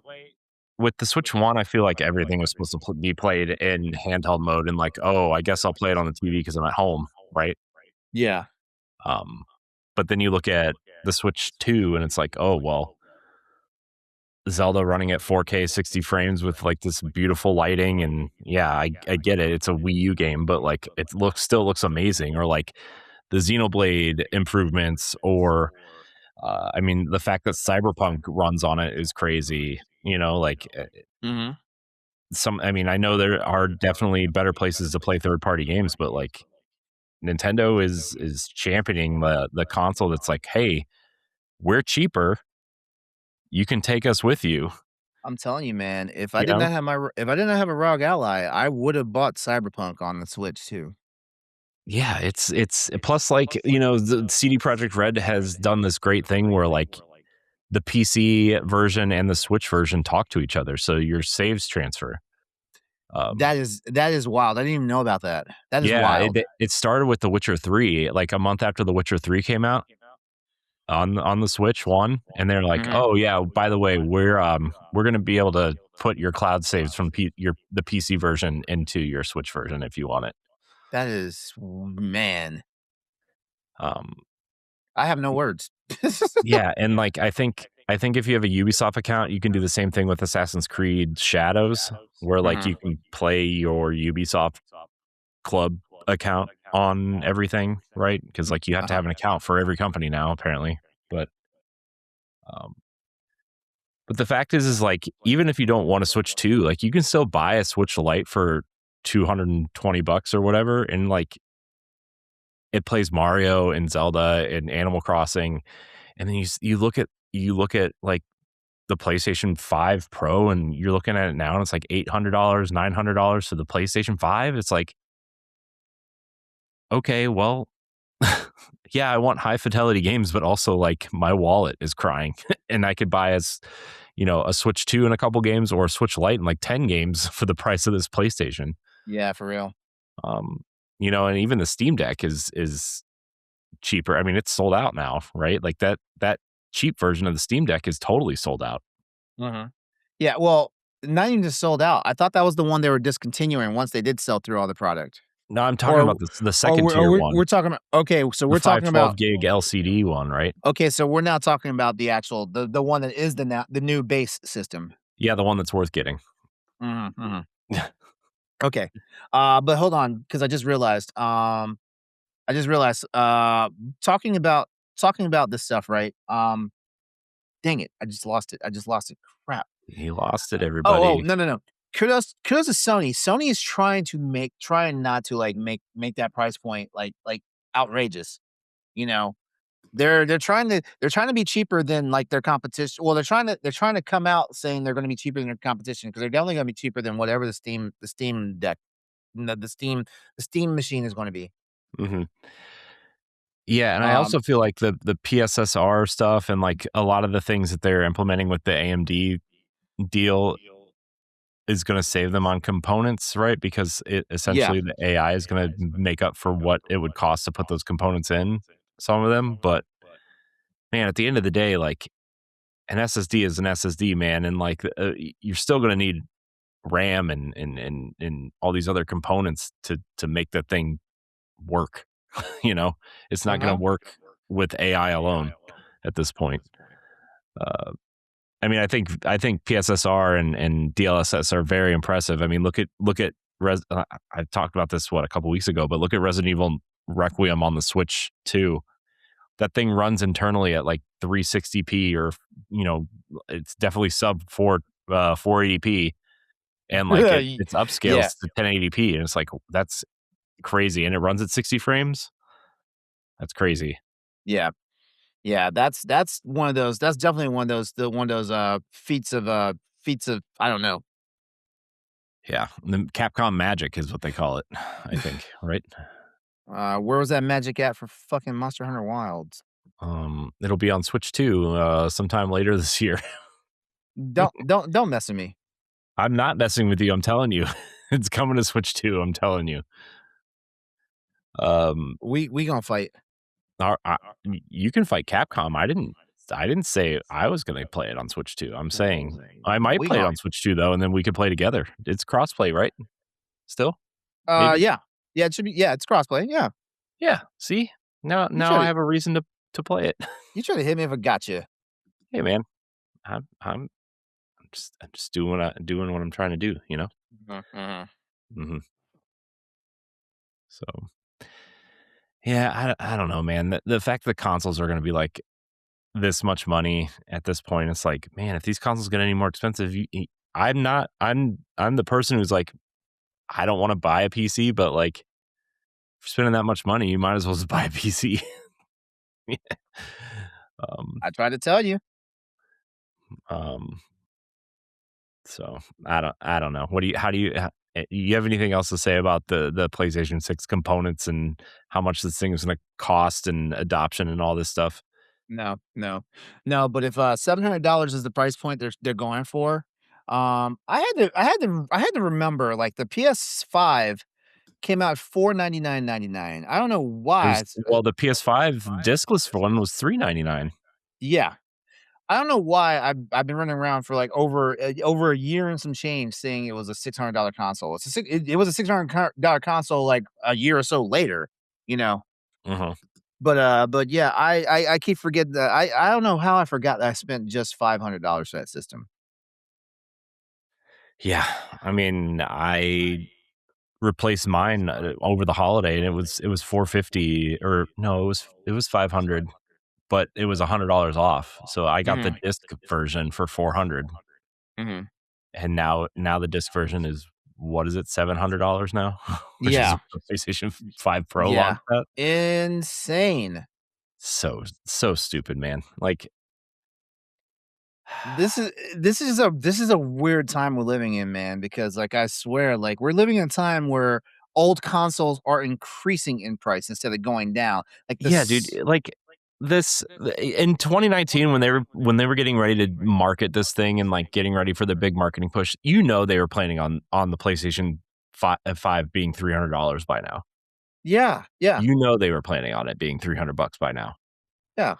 With the Switch 1, I feel like everything was supposed to be played in handheld mode and like, "Oh, I guess I'll play it on the TV because 'cause I'm at home," right? Yeah. Um, but then you look at the Switch 2 and it's like, "Oh, well, Zelda running at 4K 60 frames with like this beautiful lighting, and yeah, I get it. It's a Wii U game, but like it still looks amazing. Or like the Xenoblade improvements, or I mean, the fact that Cyberpunk runs on it is crazy. Like Mhm. I mean, I know there are definitely better places to play third party games, but like Nintendo is championing the console that's like, hey, we're cheaper. You can take us with you. I'm telling you, man, if I You did know, not have if I did not have a ROG Ally, I would have bought Cyberpunk on the Switch too. Yeah, it's plus, like, the CD Projekt Red has done this great thing where, like, the PC version and the Switch version talk to each other, so your saves transfer. Um, That is wild. I didn't even know about that. That is yeah, wild. it started with The Witcher 3, like, a month after The Witcher 3 came out on the Switch 1, and they're like, Mhm. "Oh, yeah, by the way, we're gonna be able to put your cloud saves from the PC version into your Switch version if you want it." That is man, Um I have no words. Yeah, and, like, I think if you have a Ubisoft account, you can do the same thing with Assassin's Creed Shadows, where, like, Mhm. you can play your Ubisoft Club account on everything, right? Because like, you have to Uh-huh. have an account for every company now, apparently, but, um but the fact is, like, even if you don't want to Switch 2, like, you can still buy a Switch Lite for $220 or whatever, and, like, it plays Mario and Zelda and Animal Crossing, and then you look at, like, the PlayStation 5 Pro, and you're looking at it now and it's like $800, $900 for the PlayStation 5. It's like, okay, well, yeah, I want high fidelity games, but also like my wallet is crying and I could buy a Switch 2 in a couple games or a Switch Lite in like 10 games for the price of this PlayStation. Yeah, for real. Um, and even the Steam Deck is cheaper. I mean, it's sold out now, right? Like that cheap version of the Steam Deck is totally sold out. Mhm. Yeah, well, not even just sold out. I thought that was the one they were discontinuing once they did sell through all the product. No, I'm talking Or about the or second we're or tier we're one. we're talking about okay, so The we're talking 512 about gig LCD one, right? okay, so we're now talking about the actual the one that is the new base system. Yeah, the one that's worth getting. Mhm, mhm. Okay. But hold on, because I just realized, talking about this stuff, right? Dang it, I just lost it. I just lost it. Crap. He lost it, Oh, everybody. no, no, no. Kudos to Sony. Sony is trying not to like make that price point like outrageous, you know? They're trying to be cheaper than, like, their competition. Well, they're trying to come out saying they're gonna be cheaper than their competition, because 'cause they're definitely gonna be cheaper than whatever the Steam deck the Steam machine is gonna be. Mhm. Yeah, and I Um also feel like the PSSR stuff and, like, a lot of the things that they're implementing with the AMD deal is gonna save them on components, right? Because it Yeah. essentially, the AI is gonna make up for what it would cost to put those components in, some of them, but, man, at the end of the day, like, an SSD is an SSD, man, and, like, you're still gonna need RAM and all these other components to make the thing work, you know? It's not gonna Uh-huh. work with AI alone at this point. Uh, I mean, I think PSSR and DLSS are very impressive. I mean, look at I talked about this, a couple weeks ago, but look at Resident Evil Requiem on the Switch 2. That thing runs internally at, like, 360p, or, it's definitely sub 480p, and, like, it's Yeah. upscales to 1080p, and it's like, that's crazy, and it runs at 60 frames? That's crazy. Yeah. Yeah, that's one of those that's definitely one of those, feats of I don't know. Yeah, the Capcom Magic is what they call it, I think, right? Where was that magic at for fucking Monster Hunter Wilds? It'll be on Switch 2, sometime later this year. Don't mess with me. I'm not messing with you, I'm telling you. It's coming to Switch 2, I'm telling you. Um, We gonna fight. our you can fight Capcom. I didn't say I was gonna play it on Switch 2. I'm saying I might We play it gon' on Switch 2, though, and then we could play together. It's crossplay, right? Still? Maybe? yeah. Yeah, it should be, yeah, it's crossplay, yeah. Yeah, see? Now You now try I to have a reason to play it. you try to hit me if I gotcha. Hey, man, I'm just doing what I'm trying to do, you know? Mhm, mhm. Mhm. So, yeah, I don't know, man. The fact that consoles are gonna be, like, this much money at this point, it's like, man, if these consoles get any more expensive, I'm not I'm the person who's like, I don't wanna buy a PC, but, like, if you're spending that much money, you might as well just buy a PC. Um, I tried to tell you. um, so I don't know. How do you have anything else to say about the PlayStation 6 components and how much this thing is gonna cost and adoption and all this stuff? No, no. No, but if, $700 is the price point they're going for, I had to remember, like, the PS5 came out 499.99. I don't know why The PS5 discless one was $399. yeah. I don't know why I've been running around for, like, over a year and some change saying it was a $600 console. It was a $600 console, like, a year or so later, you know? Uh-huh. But yeah, I keep forgetting that I don't know how I forgot that I spent just $500 for that system. Yeah, I mean, I replaced mine, over the holiday, and it was 450, or no, it was 500, but it was $100 off. So I got the Mhm, disc version for 400, mhm. and now the disc version is, what is it, $700 now, which is Yeah, what the PlayStation 5 Pro yeah. launched at. Insane. So stupid, man. Like, This is a weird time we're living in, man, because, like, I swear, like, we're living in a time where old consoles are increasing in price instead of going down. Like, yeah, dude, like, in 2019, when they were getting ready to market this thing and, like, getting ready for the big marketing push, they were planning on the PlayStation 5 being $300 by now. yeah, yeah, They were planning on it being $300 by now. yeah.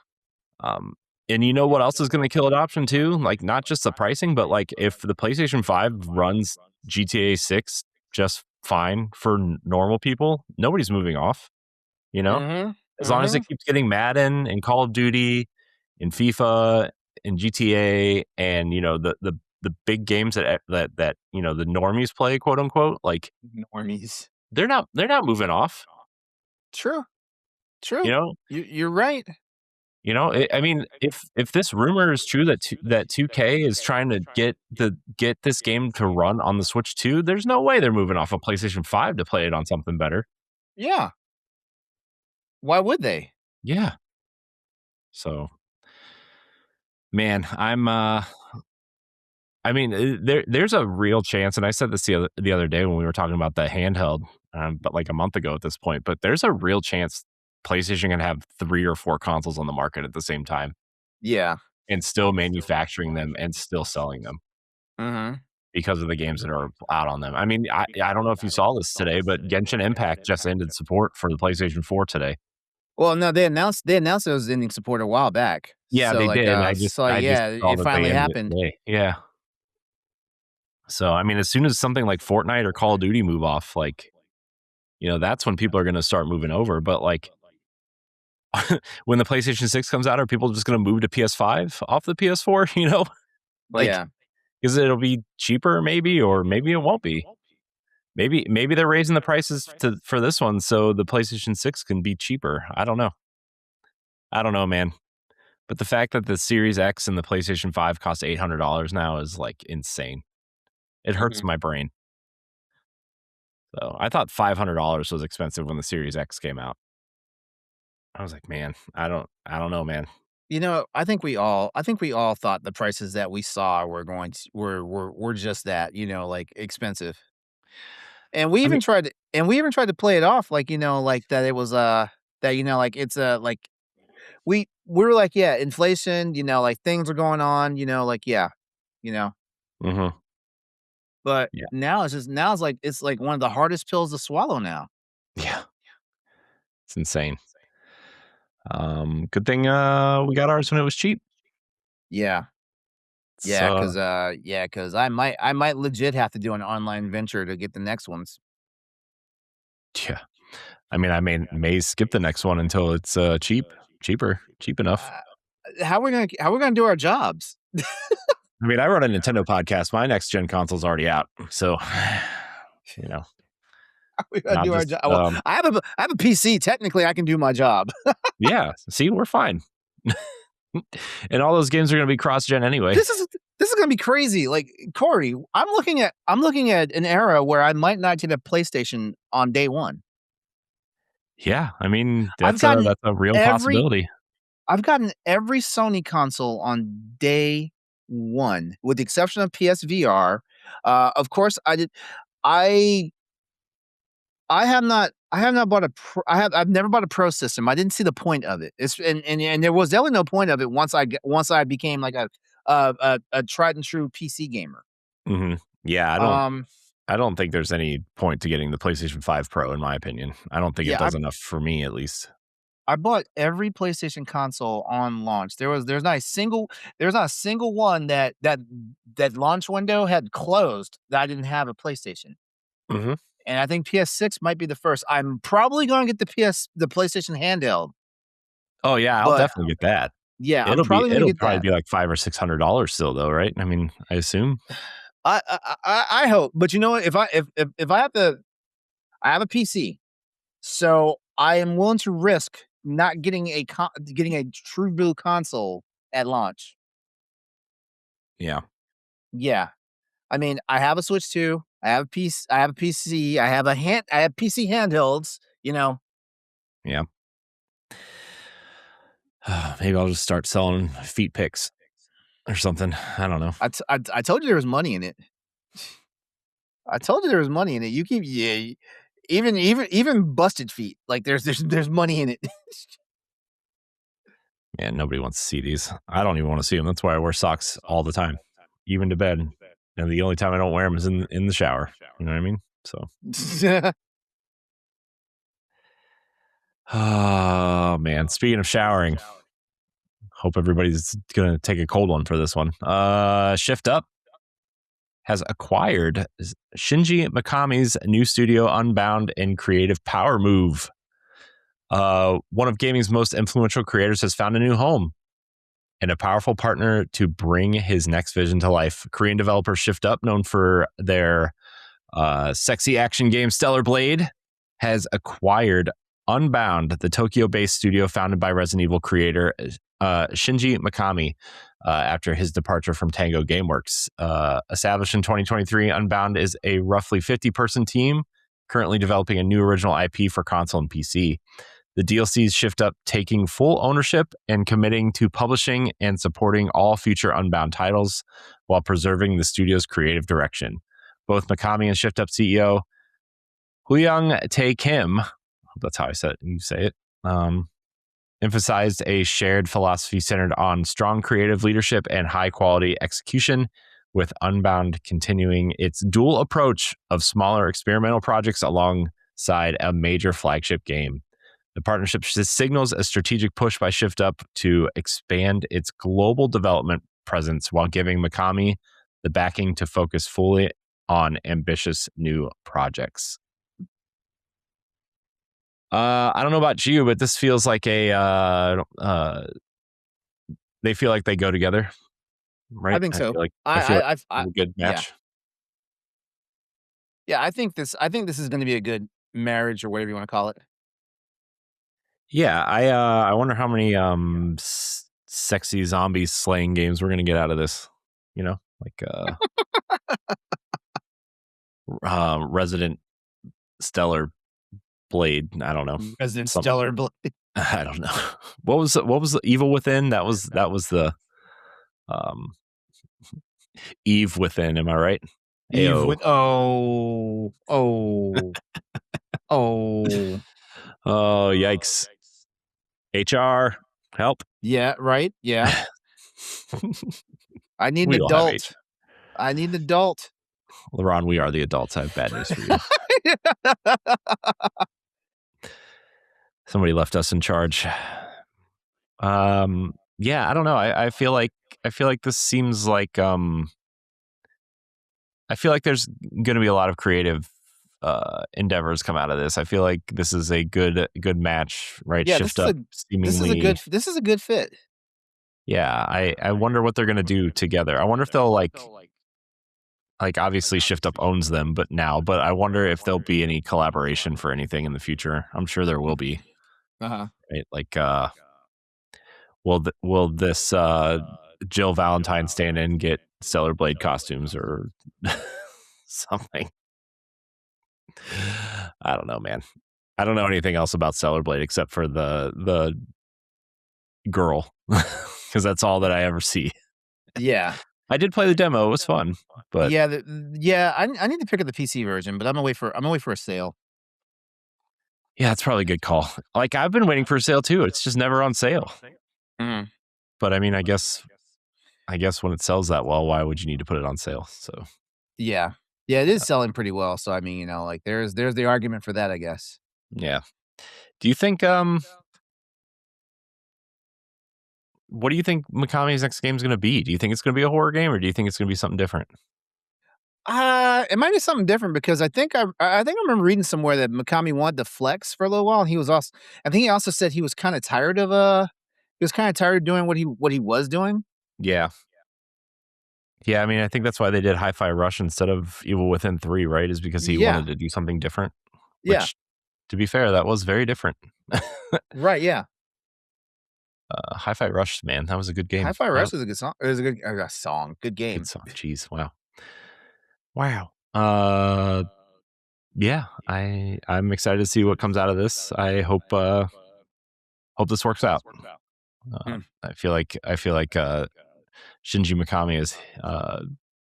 Um, and you know what else is gonna kill adoption too? Like, not just the pricing, but, like, if the PlayStation 5 runs GTA 6 just fine for normal people, nobody's moving off, you know? Mhm, As long as it mhm, keeps getting Madden and Call of Duty and FIFA and GTA and, the big games that the normies play, quote unquote, like, normies. they're not moving off, True, you true. know? You're right. I mean, if this rumor is true that 2K is trying to get this game to run on the Switch 2, there's no way they're moving off a PlayStation 5 to play it on something better. Yeah. Why would they? Yeah. So, man, I mean, there's a real chance, and I said this the other day when we were talking about the handheld, but like a month ago at this point. But there's a real chance PlayStation can have 3 or 4 consoles on the market at the same time. Yeah. And still manufacturing them and still selling them. Mm-hmm. Because of the games that are out on them. I mean, I don't know if you saw this today, but Genshin Impact just ended support for the PlayStation 4 today. Well, no, they announced it was ending support a while back. Yeah, So they like, did. I just yeah, saw it that they finally ended it happened. today. Yeah. So, I mean, as soon as something like Fortnite or Call of Duty move off, like, that's when people are gonna start moving over, but, like, when the PlayStation 6 comes out, are people just gonna move to PS5 off the PS4, Like, Yeah. 'cause it'll be cheaper maybe, or maybe it won't be. Maybe they're raising the prices for this one so the PlayStation 6 can be cheaper. I don't know. I don't know, man. But the fact that the Series X and the PlayStation 5 cost $800 now is like insane. It hurts Mhm. my brain. So I thought $500 was expensive when the Series X came out. I was like, man, I don't know, man. I think we all thought the prices that we saw were going to were just that, like expensive. I mean, And we even tried to play it off like, like that it was that like it's like we were like, yeah, inflation, like things are going on, like yeah, you know. mhm, But yeah, now it's like one of the hardest pills to swallow now. yeah, it's insane. Good thing we got ours when it was cheap. Yeah. So Yeah, cuz I might legit have to do an online venture to get the next ones. yeah. I mean, I may skip the next one until it's cheap enough. Uh, how we going to do our jobs? I mean, I run a Nintendo podcast. My next gen console's already out, so you know, We got to not do our just job. Well, I have a PC. Technically, I can do my job. yeah. See, we're fine, and all those games are going to be cross gen anyway. This is going to be crazy. Like Corey, I'm looking at an era where I might not get a PlayStation on day one. Yeah, I mean I've gotten that's a real every possibility. I've gotten every Sony console on day one, with the exception of PSVR. Of course, I I have not bought a pro I've never bought a pro system. I didn't see the point of it. It's and there was definitely no point of it once I became like a tried and true PC gamer. Hmm. Yeah, Um, I don't think there's any point to getting the PlayStation 5 Pro, in my opinion. I don't think it yeah, does enough for me, at least. I bought every PlayStation console on launch. There's not a single one that launch window had closed that I didn't have a PlayStation. Hmm. And I think PS6 might be the first. I'm probably gonna get the PlayStation handheld, Oh yeah, I'll but definitely get that. yeah, I'm probably gonna It'll get probably that. be like $500 or $600 still, though, right? I mean, I assume. I hope, but you know what? If I have to, I have a PC, so I am willing to risk not getting getting a true blue console at launch. Yeah, Yeah, I mean, I have a Switch 2, I have a PC, I have PC handhelds, yeah. Maybe I'll just start selling feet pics or something. I don't know. I told you there was money in it. I told you there was money in it. You keep yeah, even busted feet, like there's money in it. Man, nobody wants to see these. I don't even want to see them. That's why I wear socks all the time, even to bed. And the only time I don't wear them is in the shower. You know what I mean? So, oh man. Speaking of showering, hope everybody's gonna take a cold one for this one. Shift Up has acquired Shinji Mikami's new studio, Unbound, and Creative Power Move. One of gaming's most influential creators has found a new home and a powerful partner to bring his next vision to life. Korean developer Shift Up, known for their sexy action game Stellar Blade, has acquired Unbound, the Tokyo-based studio founded by Resident Evil creator Shinji Mikami after his departure from Tango Gameworks. Established in 2023, Unbound is a roughly 50-person team currently developing a new original IP for console and PC. The DLCs shift up taking full ownership and committing to publishing and supporting all future Unbound titles while preserving the studio's creative direction. Both Mikami and Shift Up CEO Huyang Tae Kim, that's how you say it, emphasized a shared philosophy centered on strong creative leadership and high quality execution, with Unbound continuing its dual approach of smaller experimental projects alongside a major flagship game. The partnership signals a strategic push by Shift Up to expand its global development presence while giving Mikami the backing to focus fully on ambitious new projects. I don't know about you, but this feels like they feel like they go together, right? I think so. I feel like a good match. Yeah, I think this is going to be a good marriage or whatever you want to call it. Yeah, I wonder how many sexy zombie slaying games we're going to get out of this. You know, like Resident Stellar Blade. I don't know. Resident Stellar Blade. I don't know. What was the Evil Within? That was the Eve Within. Am I right? Eve with oh yikes. HR, help. Yeah, right. Yeah. I need an adult. I need an adult. LeRon, we are the adults. I have bad news for you. Somebody left us in charge. Yeah, I don't know. I feel like this seems like I feel like there's going to be a lot of creative endeavors come out of this. I feel like this is a good match, right? Yeah, Shift Up seemingly. This is a good fit. Yeah, I wonder what they're going to do together. I wonder if they'll like obviously Shift Up owns them, but I wonder if there'll be any collaboration for anything in the future. I'm sure there will be. Uh-huh. Right? Like will this Jill Valentine stand in get Stellar Blade costumes or something? I don't know, man. I don't know anything else about Stellar Blade except for the girl, because that's all that I ever see. Yeah, I did play the demo; it was fun. But I need to pick up the PC version, but I'm gonna wait for a sale. Yeah, that's probably a good call. Like, I've been waiting for a sale too. It's just never on sale. Mm. But I mean, I guess when it sells that well, why would you need to put it on sale? So yeah, it is selling pretty well. So I mean, you know, like there's the argument for that, I guess. Yeah. Do you think what do you think Mikami's next game is going to be? Do you think it's going to be a horror game, or do you think it's going to be something different? It might be something different, because I think I remember reading somewhere that Mikami wanted to flex for a little while. And I think he also said he was kind of tired of doing what he was doing. Yeah. Yeah, I mean, I think that's why they did Hi-Fi Rush instead of Evil Within 3, right? Is because he wanted to do something different. Which, to be fair, that was very different. Right, yeah. Hi-Fi Rush, man, that was a good game. Hi-Fi Rush was a good song. It was a good song. Good game. Good song. Jeez, wow. Yeah, I'm excited to see what comes out of this. I hope this works out. I feel like Shinji Mikami has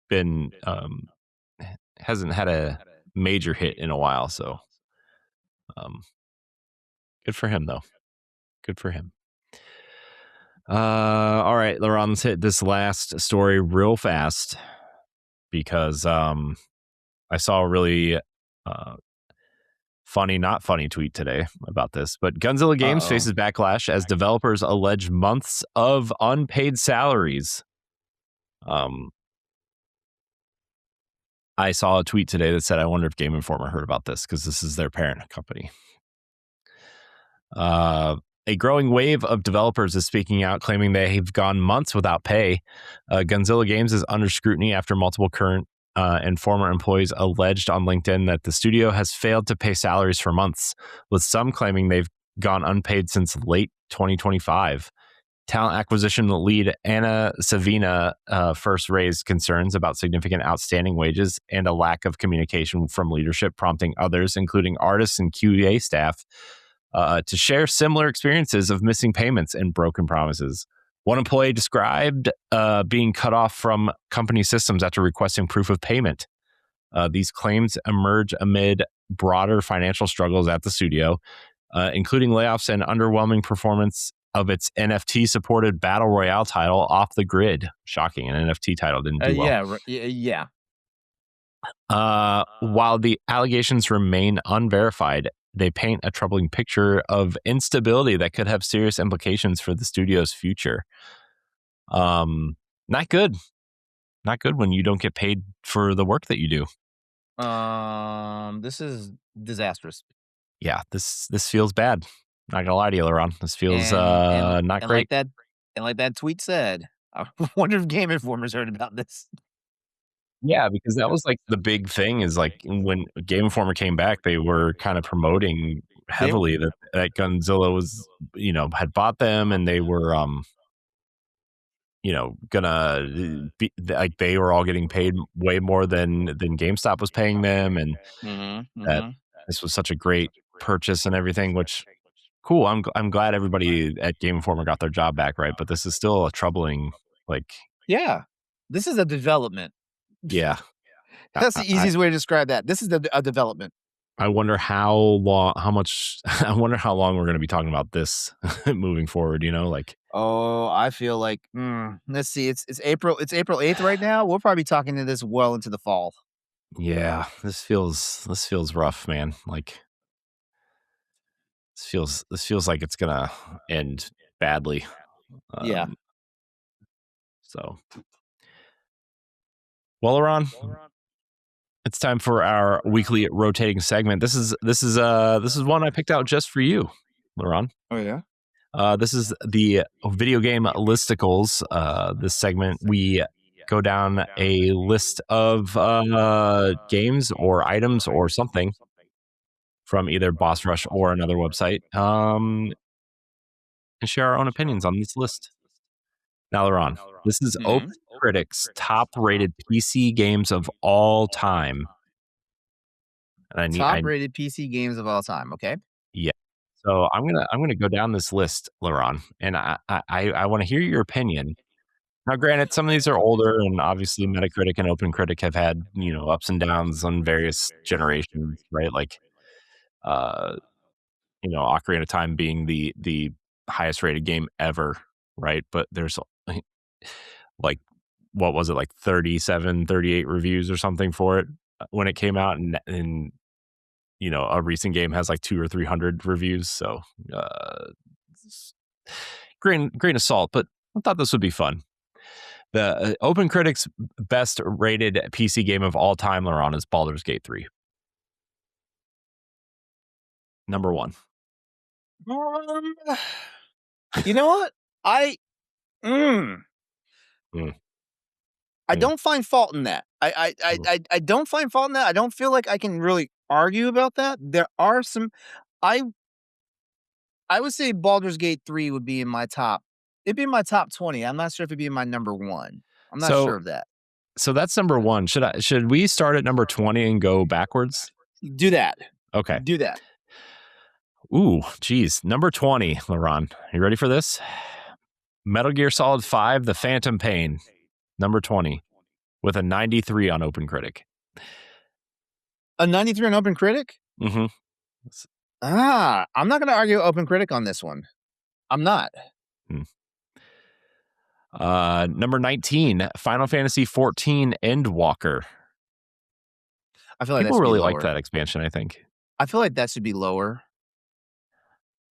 been hasn't had a major hit in a while, so good for him though. Good for him. All right, LeRon, let's hit this last story real fast, because I saw a really not funny tweet today about this, but Gunzilla Games faces backlash as developers allege months of unpaid salaries. I saw a tweet today that said, I wonder if Game Informer heard about this, because this is their parent company. A growing wave of developers is speaking out, claiming they have gone months without pay. Gunzilla Games is under scrutiny after multiple current and former employees alleged on LinkedIn that the studio has failed to pay salaries for months, with some claiming they've gone unpaid since late 2025. Talent acquisition lead Anna Savina first raised concerns about significant outstanding wages and a lack of communication from leadership, prompting others, including artists and QA staff, to share similar experiences of missing payments and broken promises. One employee described being cut off from company systems after requesting proof of payment. These claims emerge amid broader financial struggles at the studio, including layoffs and underwhelming performance of its NFT-supported Battle Royale title, Off the Grid. Shocking, an NFT title didn't do well. Yeah. While the allegations remain unverified, they paint a troubling picture of instability that could have serious implications for the studio's future. Not good. Not good when you don't get paid for the work that you do. This is disastrous. Yeah, this feels bad. Not gonna lie to you, LeRon. This feels not great. Like that tweet said, I wonder if Game Informer's heard about this. Yeah, because that was like the big thing is like when Game Informer came back, they were kind of promoting heavily that Gunzilla was, had bought them, and they were gonna be like they were all getting paid way more than GameStop was paying them, and that this was such a great purchase and everything, which cool. I'm glad everybody at Game Informer got their job back, right? But this is still a troubling, yeah, this is a development. Yeah. That's the easiest way to describe that. This is a development. I wonder how long we're going to be talking about this moving forward, Oh, I feel like, let's see, it's April 8th right now. We'll probably be talking to this well into the fall. Yeah, this feels rough, man. This feels like it's going to end badly. Yeah. So, well, LeRon, it's time for our weekly rotating segment. This is one I picked out just for you, LeRon. Oh yeah. This is the video game listicles. This segment, we go down a list of games or items or something from either Boss Rush or another website, and share our own opinions on this list. Now, LeRon, this is Open Critics' top-rated PC games of all time. And top-rated PC games of all time. Okay. Yeah. So I'm gonna go down this list, LeRon, and I want to hear your opinion. Now, granted, some of these are older, and obviously Metacritic and OpenCritic have had ups and downs on various generations, right? Ocarina of Time being the highest rated game ever, right? But there's what was it, 37, 38 reviews or something for it when it came out, and a recent game has 200 or 300 reviews. So grain of salt, but I thought this would be fun. The OpenCritic's best rated PC game of all time, LeRon, is Baldur's Gate 3. Number 1. You know what? I don't find fault in that. I don't find fault in that. I don't feel like I can really argue about that. There are some. I would say Baldur's Gate 3 would be in my top. It'd be in my top 20. I'm not sure if it'd be in my number 1. I'm not sure of that. So that's number 1. Should we start at number 20 and go backwards? Do that. Okay. Do that. Ooh, geez. Number 20, LeRon. You ready for this? Metal Gear Solid 5, The Phantom Pain. Number 20, with a 93 on OpenCritic. A 93 on OpenCritic? Mm-hmm. I'm not going to argue OpenCritic on this one. I'm not. Number 19, Final Fantasy 14 Endwalker. I feel like people really like that expansion, I think. I feel like that should be lower.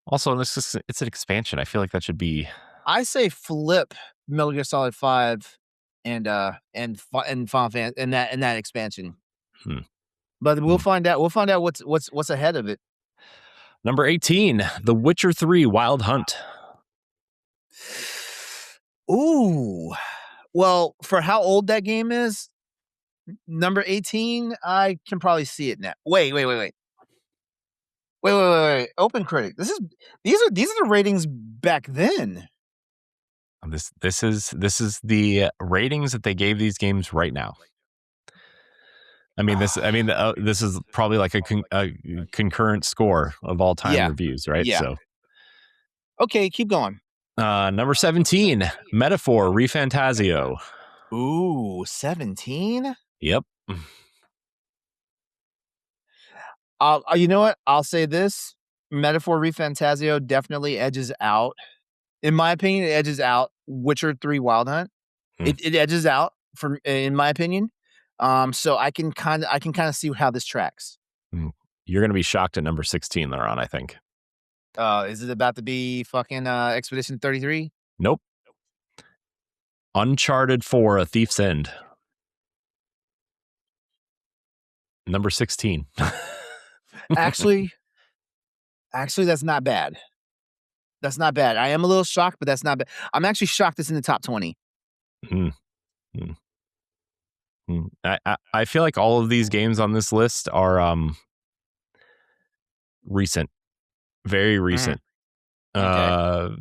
Also, it's an expansion. I feel like that should be. I say flip Metal Gear Solid 5 and Final Fantasy and that expansion. But we'll find out. We'll find out what's ahead of it. Number 18, The Witcher 3 Wild Hunt. Ooh. Well, for how old that game is, number 18, I can probably see it now. Wait. OpenCritic. These are the ratings back then. This is the ratings that they gave these games right now. I mean, this is probably like a concurrent score of all time reviews, right? Yeah. So, okay, keep going. Number 17, Metaphor ReFantazio. Ooh, 17? Yep. You know what? I'll say this. Metaphor ReFantazio definitely edges out. In my opinion, it edges out Witcher 3 Wild Hunt. It edges out from in my opinion. So I can kind of see how this tracks. You're going to be shocked at number 16, LeRon, I think. Is it about to be fucking Expedition 33? Nope. Uncharted 4: A Thief's End. Number 16. Actually, that's not bad. That's not bad. I am a little shocked, but that's not bad. I'm actually shocked it's in the top 20. I feel like all of these games on this list are recent. Very recent. Okay.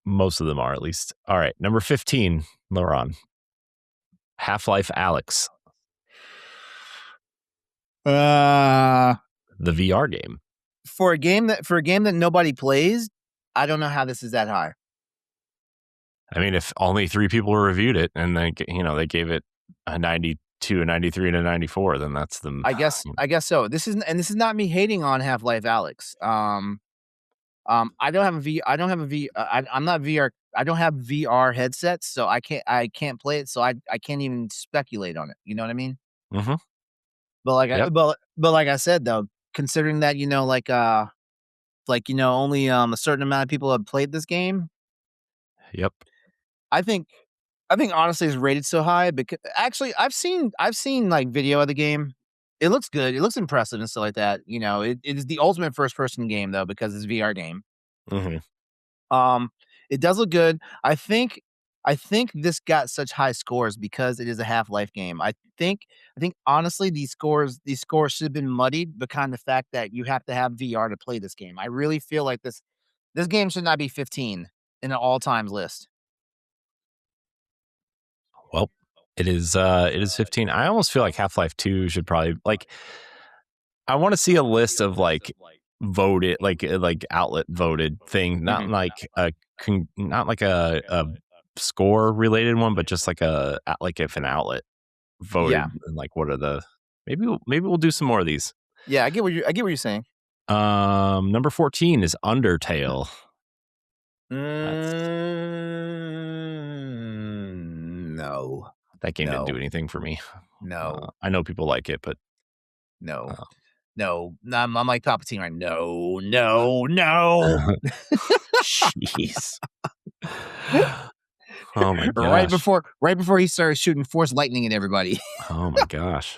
Most of them are, at least. All right. Number 15, LeRon. Half-Life Alyx. The VR game. For a game that nobody plays, I don't know how this is that high. I mean, if only 3 people reviewed it and they gave it a 92, a 93, and a 94, then that's the. I guess so. This is not me hating on Half-Life Alyx. I don't have I'm not VR. I don't have VR headsets, so I can't play it. So I can't even speculate on it. You know what I mean? Mm-hmm. But like I said though, considering that only a certain amount of people have played this game. Yep. I think honestly it's rated so high because actually I've seen like video of the game. It looks good. It looks impressive and stuff like that. It is the ultimate first person game though because it's a VR game. Mm-hmm. It does look good. I think this got such high scores because it is a Half-Life game. I think honestly these scores should have been muddied because the fact that you have to have VR to play this game. I really feel like this game should not be 15 in an all-time list. Well, it is 15. I almost feel like Half-Life 2 should probably I want to see a list of voted like outlet voted thing, not not like a score related one, but just like if an outlet voted and what are the maybe we'll do some more of these. Yeah, I get what you're saying. Number 14 is Undertale. No. That game didn't do anything for me. No. I know people like it, but no. No. I'm like Palpatine right. No. Jeez. Oh my gosh. Right before he started shooting force lightning at everybody. Oh my gosh.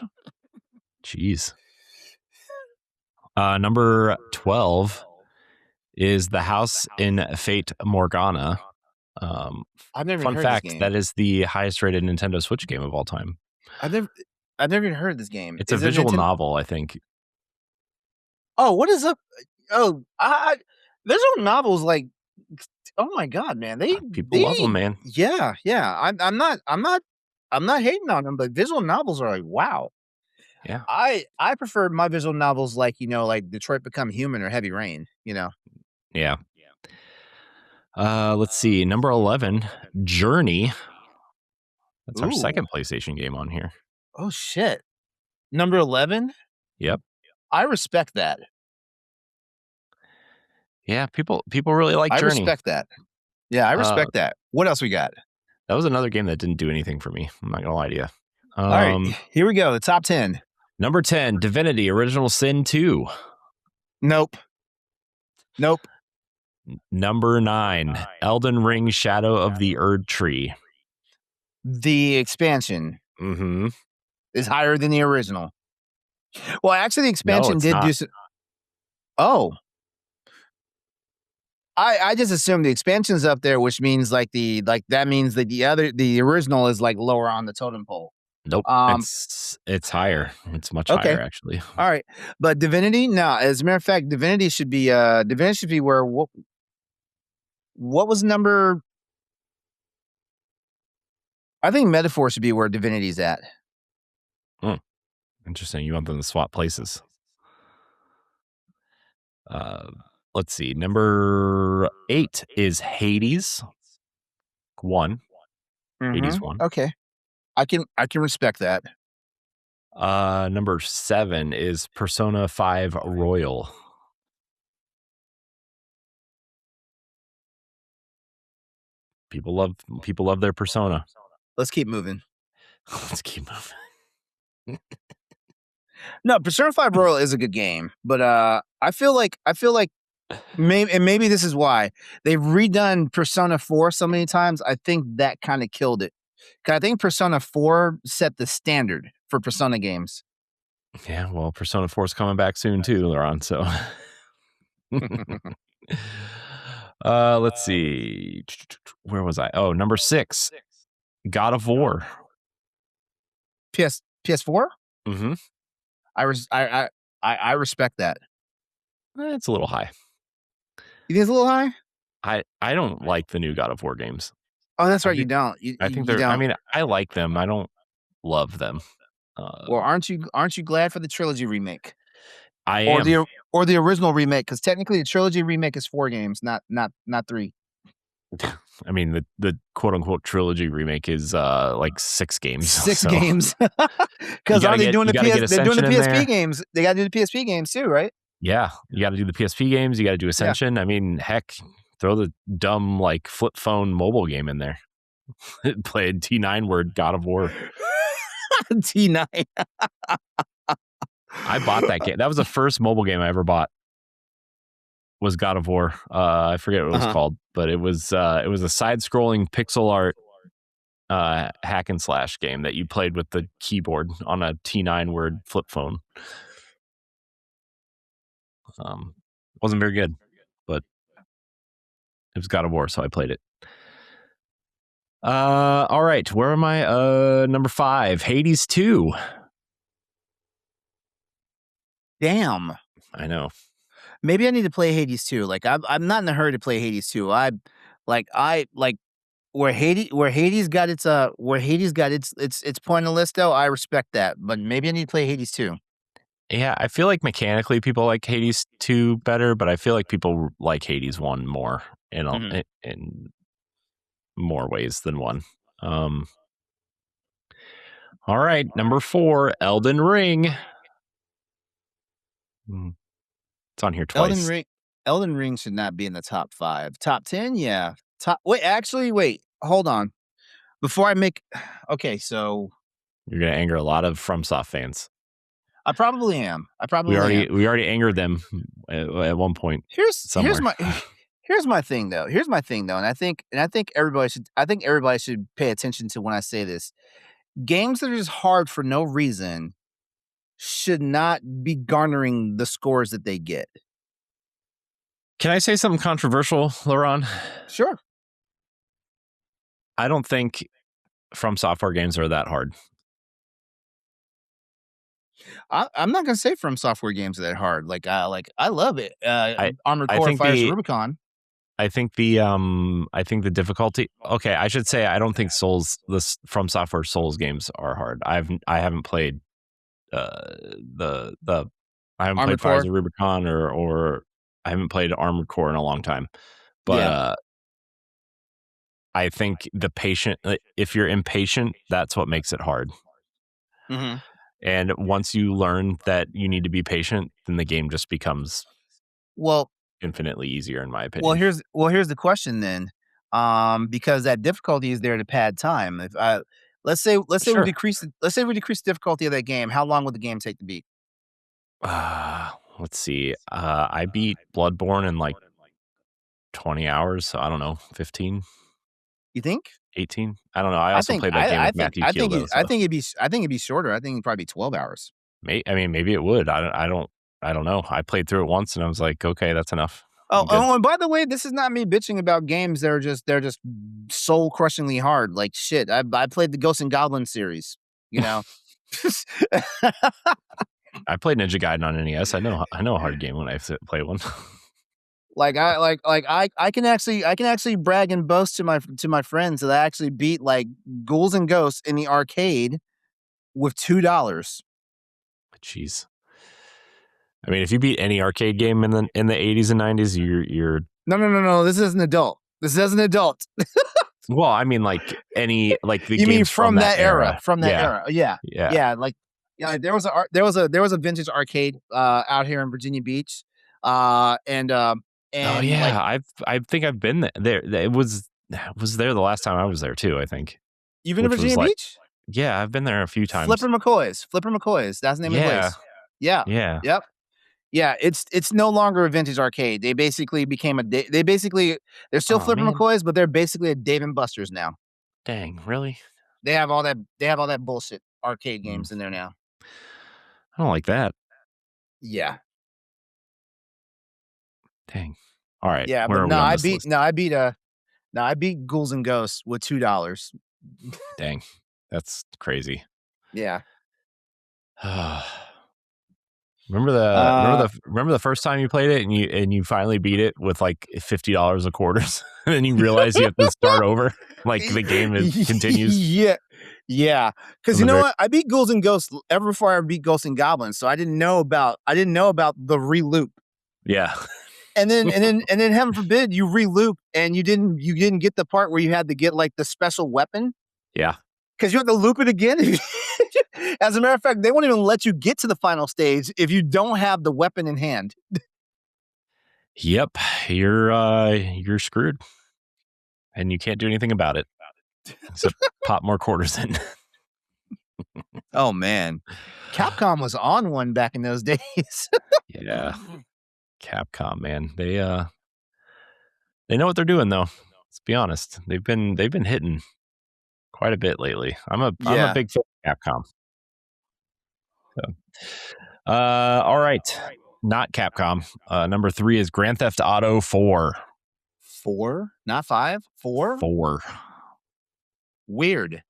Jeez. Number 12 is The House in Fate Morgana. I've never fun heard fact, this game. that is the highest rated Nintendo Switch game of all time. I've never even heard this game. It's a visual novel, I think. Oh, what is up? Oh, visual novels oh my god, man! People love them, man. Yeah. I'm not hating on them, but visual novels are wow. Yeah, I prefer my visual novels like Detroit Become Human or Heavy Rain. Yeah. Let's see. Number 11, Journey. That's our second PlayStation game on here. Oh shit! Number 11. Yep. I respect that. Yeah, people really like Journey. I respect that. Yeah, I respect that. What else we got? That was another game that didn't do anything for me. I'm not gonna lie to you. All right, here we go. The top 10. Number 10, Divinity: Original Sin 2. Nope. Number 9, Elden Ring: Shadow of the Erd Tree. The expansion is higher than the original. Well, actually, the expansion did do some. Oh. I just assumed the expansion's up there, which means that means that the original is lower on the totem pole. Nope. It's higher. It's much higher, actually. All right. But Divinity, no, as a matter of fact, Divinity should be where what was number? I think Metaphor should be where Divinity's at. Interesting. You want them to swap places. Let's see. Number 8 is Hades 1. Hades 1. Okay. I can respect that. Number 7 is Persona 5 Royal. People love their Persona. Let's keep moving. Let's keep moving. No, Persona 5 Royal is a good game, but I feel like maybe this is why they've redone Persona 4 so many times. I think that kind of killed it. Cause I think Persona 4 set the standard for Persona games. Yeah, well, Persona 4 is coming back soon too, LeRon. So, let's see. Where was I? Oh, number 6, God of War. PS4. Mm-hmm. I respect that. It's a little high. You think it's a little high? I don't like the new God of War games. Oh, that's right. You don't. I think they're. I mean, I like them. I don't love them. Well, aren't you glad for the trilogy remake? I am. Or the original remake, because technically the trilogy remake is 4 games, not 3. I mean, the quote unquote trilogy remake is like 6 games. 6 games. Because are they doing the PSP games? They got to do the PSP games too, right? Yeah, you got to do the PSP games. You got to do Ascension. Yeah. I mean, heck, throw the dumb like flip phone mobile game in there. Played T9 word God of War. T9. I bought that game. That was the first mobile game I ever bought. Was God of War. I forget what it was called, but it was a side-scrolling pixel art hack and slash game that you played with the keyboard on a T9 word flip phone. Wasn't very good, but it was God of War, so I played it. All right, where am I? Number 5, Hades 2. Damn. I know. Maybe I need to play Hades 2. Like I'm not in a hurry to play Hades 2. Where Hades got its point on the list though, I respect that. But maybe I need to play Hades 2. Yeah, I feel like mechanically people like Hades 2 better, but I feel like people like Hades 1 more in more ways than 1. All right, number 4, Elden Ring. It's on here twice. Elden Ring should not be in the top 5. Top 10, yeah. Wait, hold on. Before I make okay, so you're gonna anger a lot of FromSoft fans. I probably am. We already angered them at one point. Here's my thing though. And I think everybody should pay attention to when I say this. Games that are just hard for no reason should not be garnering the scores that they get. Can I say something controversial, LeRon? Sure. I don't think From Software games are that hard. I'm not gonna say From Software games are that hard. I love it. Armored Core Fires Rubicon. I think the difficulty. Okay, I should say I don't think the From Software Souls games are hard. I haven't played played Fires of Rubicon or I haven't played Armored Core in a long time. But I think if you're impatient, that's what makes it hard. Mm-hmm. And once you learn that you need to be patient, then the game just becomes infinitely easier, in my opinion. Here's the question then, because that difficulty is there to pad time. If let's say we decrease the difficulty of that game, how long would the game take to beat? Let's see. I beat Bloodborne in like 20 hours. So I don't know, 15. You think? 18? I don't know. I also played that game with Matthew Kiel. I think it'd be shorter. I think it'd probably be 12 hours. Maybe it would. I don't know. I played through it once and I was like, okay, that's enough. And by the way, this is not me bitching about games that are they're just soul crushingly hard. Like shit. I played the Ghosts and Goblins series, you know. I played Ninja Gaiden on NES. I know a hard game when I play one. I can actually brag and boast to my friends that I actually beat like Ghouls and Ghosts in the arcade with $2. Jeez. I mean, if you beat any arcade game in the 80s and 90s, you're No. This is an adult. Well, I mean, like any like the you mean games from that era. From that Yeah. era. Yeah. Like there was a vintage arcade out here in Virginia Beach. And like, I think I've been there. It was there the last time I was there too, I think. You've been to Virginia Beach? Yeah, I've been there a few times. Flipper McCoy's. That's the name of the place. Yeah. Yep. Yeah, it's no longer a vintage arcade. They basically became they're still Flipper McCoy's, but they're basically a Dave and Buster's now. Dang, really? They have all that bullshit arcade games in there now. I don't like that. Yeah. Dang. All right. Yeah, but I beat Ghouls and Ghosts with $2. Dang. That's crazy. Yeah. Remember the first time you played it and you finally beat it with like $50 of quarters and then you realize you have to start over, like the game continues. Yeah. Because you know what, I beat Ghouls and Ghosts ever before I beat Ghosts and Goblins, so I didn't know about the re-loop. Yeah. And then heaven forbid you re-loop and you didn't get the part where you had to get like the special weapon. Yeah. Because you have to loop it again. As a matter of fact, they won't even let you get to the final stage if you don't have the weapon in hand. Yep, you're screwed, and you can't do anything about it except pop more quarters in. Oh man, Capcom was on one back in those days. Yeah, Capcom, man, they know what they're doing though. Let's be honest, they've been hitting quite a bit lately. I'm a big fan of Capcom. So. All right. Not Capcom. Number 3 is Grand Theft Auto 4. 4? Not 5? 4? 4. Weird.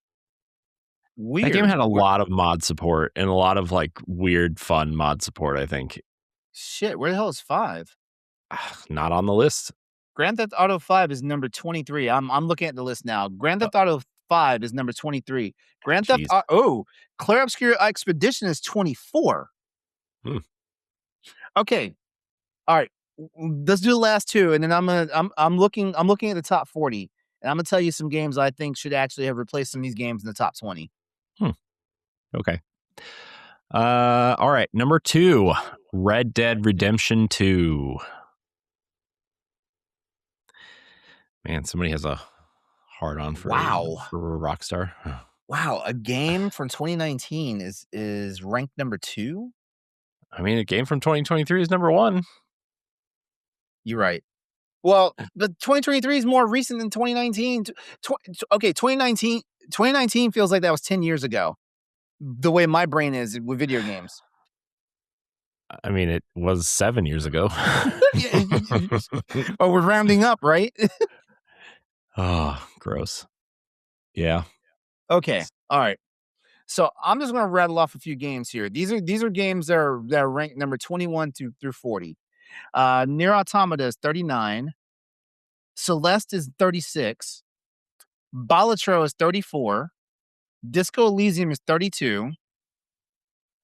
That game had a lot of mod support and a lot of like weird, fun mod support, I think. Shit, where the hell is 5? Not on the list. Grand Theft Auto 5 is number 23. I'm looking at the list now. Grand Theft Auto 5 is number 23. Grand Theft Auto Clair Obscur Expedition is 24. Okay. All right. Let's do the last 2 and then I'm looking at the top 40 and I'm going to tell you some games I think should actually have replaced some of these games in the top 20. Okay. All right, number 2, Red Dead Redemption 2. Man, somebody has a hard on for Rockstar. Wow, a game from 2019 is ranked number 2? I mean, a game from 2023 is number 1. You're right. Well, the 2023 is more recent than 2019. Okay, 2019 feels like that was 10 years ago. The way my brain is with video games. I mean, it was 7 years ago. Oh, we're rounding up, right? Oh, gross. Yeah. Okay. All right. So I'm just going to rattle off a few games here. These are games that are ranked number 21 through 40. Nier Automata is 39. Celeste is 36. Balatro is 34. Disco Elysium is 32.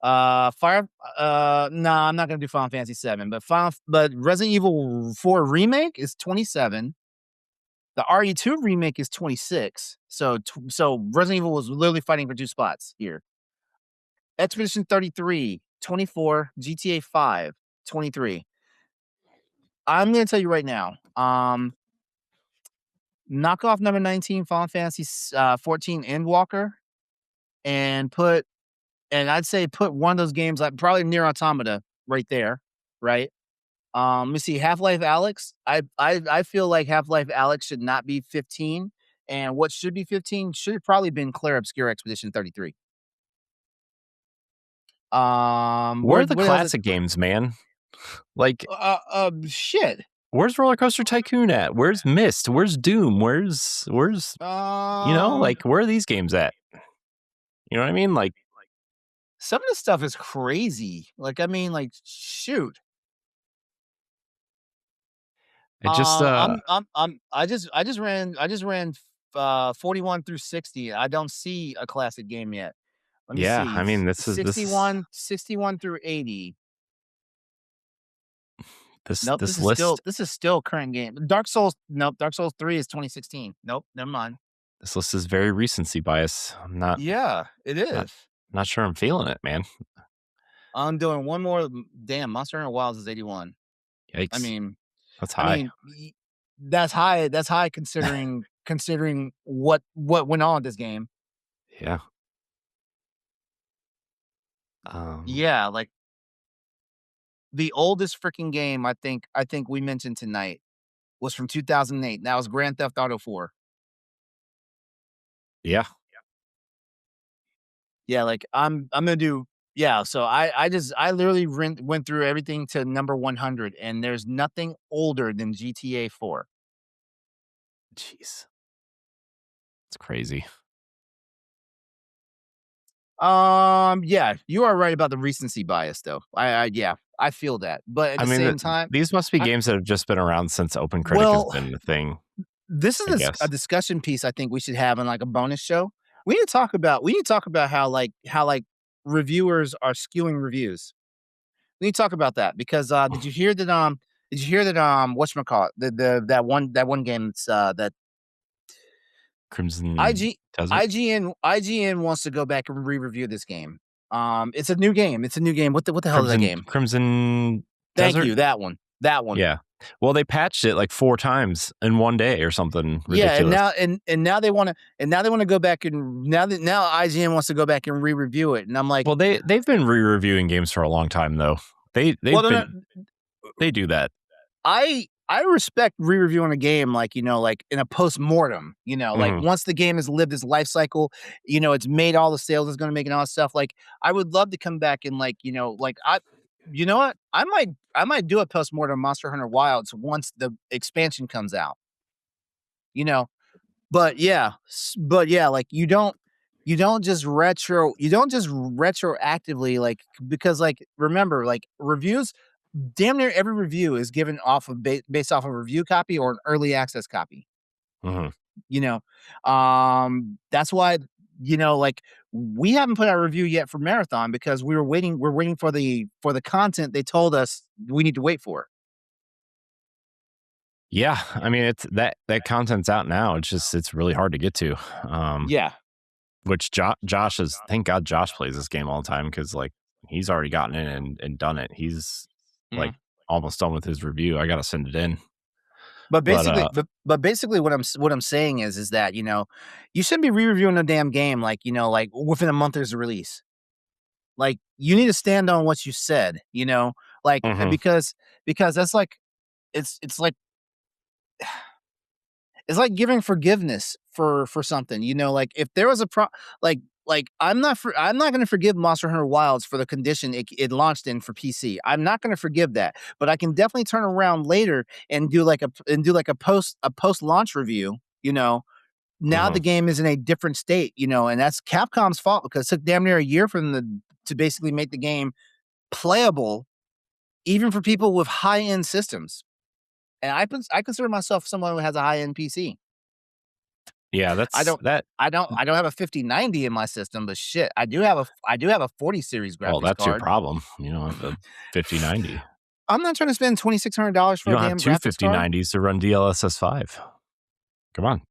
I'm not gonna do Final Fantasy 7, but Resident Evil 4 Remake is 27. The RE2 remake is 26. So Resident Evil was literally fighting for 2 spots here. Expedition 33, 24, GTA 5, 23. I'm gonna tell you right now. Knock off number 19, Final Fantasy 14 Endwalker, and I'd say put one of those games like probably Nier Automata right there, right? Let me see, Half-Life Alyx. I feel like Half-Life Alyx should not be 15, and what should be 15 should have probably been Clair Obscur Expedition 33. Where are the classic games, man? Like, shit. Where's Roller Coaster Tycoon at? Where's Myst? Where's Doom? Where's like where are these games at? You know what I mean? Like, some of this stuff is crazy. Like, I mean, like, shoot. It just I just ran 41 through 60. I don't see a classic game yet. Let me Yeah, see. I mean, this is 61 through 80. this Nope, this list this is still current game. Dark Souls, nope, Dark Souls 3 is 2016. Nope, never mind. this list is very recency bias. I'm not Yeah, it not is. not sure I'm feeling it, man. I'm doing one more. Damn, Monster Hunter Wilds is 81. I Yikes. mean, That's I high. mean, that's high. That's high considering what went on with this game. Yeah. Um, Yeah, like the oldest freaking game I think we mentioned tonight was from 2008. That was Grand Theft Auto 4. yeah. Yeah, like I'm gonna do yeah. So I literally went through everything to number 100, and there's nothing older than GTA 4. Jeez. It's crazy. Yeah, you are right about the recency bias, though. Yeah, I feel that, but at I the mean, same time, these must be I games that have just been around since Open Critic has well, been a thing, this is I a guess. discussion piece I think we should have in like a bonus show. We need to talk about how reviewers are skewing reviews. We need to talk about that because did you hear that whatchamacallit, that one game that's that Crimson IG Desert? IGN wants to go back and re-review this game. It's a new game. It's a new game. What the hell is that game? Crimson Thank Desert? you. That one. That one. Yeah. Well, they patched it like 4 times in one day or something Yeah, and ridiculous. now they want to go back and now IGN wants to go back and re-review it, and I'm like, Well, they've been re-reviewing games for a long time though. well, They do that. I respect re-reviewing a game like, like in a post-mortem, like Mhm. once the game has lived its life cycle, it's made all the sales it's gonna make and all that stuff. Like, I would love to come back and like, like you know what? I might do a post-mortem Monster Hunter Wilds once the expansion comes out, you know. But yeah, like you don't just retroactively like because like remember like reviews damn near every review is given off of based off of a review copy or an early access copy. Mhm. You know, that's why like we haven't put out a review yet for Marathon because we were waiting. We're waiting for the content they told us we need to wait for. Yeah, I mean, it's that content's out now. It's really hard to get to. Um, Yeah. which Josh is thank God Josh plays this game all the time because like he's already gotten in and done it. He's like Mhm. almost done with his review. I gotta send it in. But But basically, but basically, what I'm saying is that you shouldn't be re-reviewing a damn game like like within a month of the release. Like you need to stand on what you said, like mhm. because that's like it's like it's like giving forgiveness for something, like if there was a like I'm not going to forgive Monster Hunter Wilds for the condition it launched in for PC. I'm not going to forgive that, but I can definitely turn around later and do like a post launch review. Now the Mhm. game is in a different state, and that's Capcom's fault because it took damn near a year for them to basically make the game playable, even for people with high end systems. And I consider myself someone who has a high end PC. Yeah, I that's don't that. I don't have a 5090 in my system, but shit, I do have a 40 series Well, graphics that's your card. problem. You don't have a 5090. I'm not trying to spend $2,600 You for a don't have damn two graphics card. 5090s to run DLSS 5. Come on.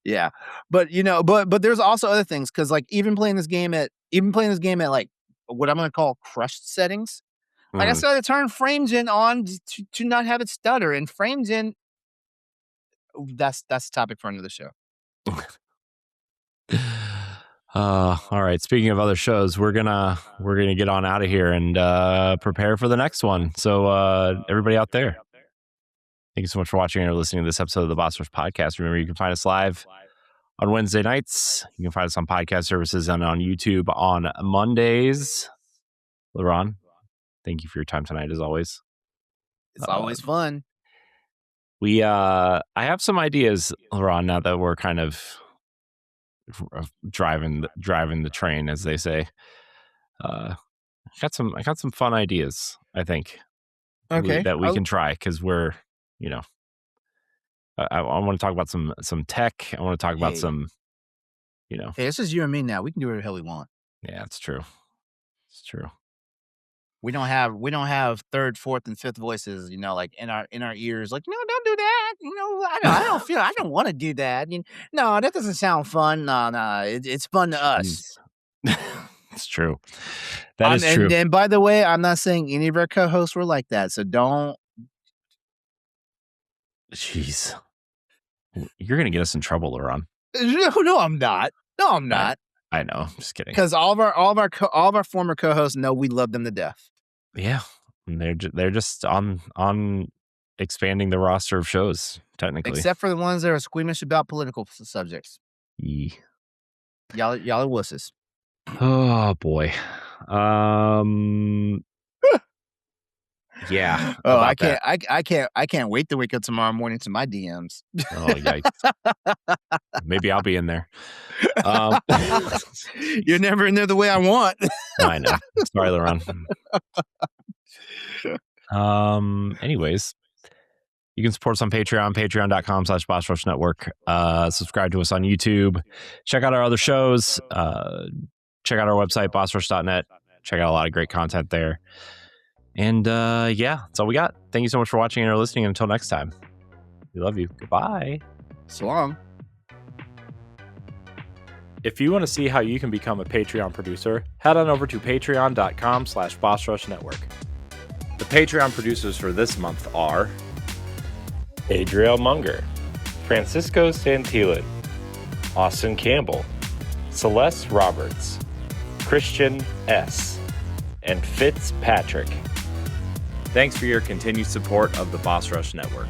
Yeah. But there's also other things cuz like even playing this game at like what I'm going to call crushed settings. Like I Mhm. still had to turn FrameGen on to not have it stutter and FrameGen that's a topic for another show. All right. Speaking of other shows, we're gonna get on out of here and prepare for the next one. So everybody out there, thank you so much for watching or listening to this episode of the Boss Rush Podcast. Remember, you can find us live on Wednesday nights. You can find us on podcast services and on YouTube on Mondays. LeRon, thank you for your time tonight, as always. It's Uh, always fun. I have some ideas, LeRon, now that we're kind of driving the train, as they say. I got some fun ideas, I think, Okay. that we can try because we're, you know, I want to talk about some tech. I want to talk about Hey, some you know. Hey, this is you and me now. We can do whatever the hell we want. Yeah, it's true. It's true. We don't have third, fourth, and fifth voices, like in our ears. Like, no, don't do that. I don't want to do that. No, that doesn't sound fun. No, it's fun to us. It's true. That is true. And by the way, I'm not saying any of our co-hosts were like that, so don't. Jeez, you're gonna get us in trouble, LeRon. No, I'm not. No, I'm not. I know. I'm just kidding. Because all of our former co-hosts know we love them to death. Yeah, and they're just on expanding the roster of shows, technically, except for the ones that are squeamish about political subjects. Yeah. Y'all are wusses. Oh boy. Yeah. Oh, I can't wait to wake up tomorrow morning to my DMs. Oh, yikes. Maybe I'll be in there. You're never in there the way I want. I know. Sorry, LeRon. Anyways, you can support us on Patreon, patreon.com/Boss Rush Network. Subscribe to us on YouTube. Check out our other shows. Check out our website, bossrush.net. Check out a lot of great content there. And yeah, that's all we got. Thank you so much for watching and or listening. Until next time, we love you. Goodbye. So long. If you want to see how you can become a Patreon producer, head on over to patreon.com/Boss Rush Network. The Patreon producers for this month are Adriel Munger, Francisco Santillan, Austin Campbell, Celeste Roberts, Christian S., and Fitzpatrick. Thanks for your continued support of the Boss Rush Network.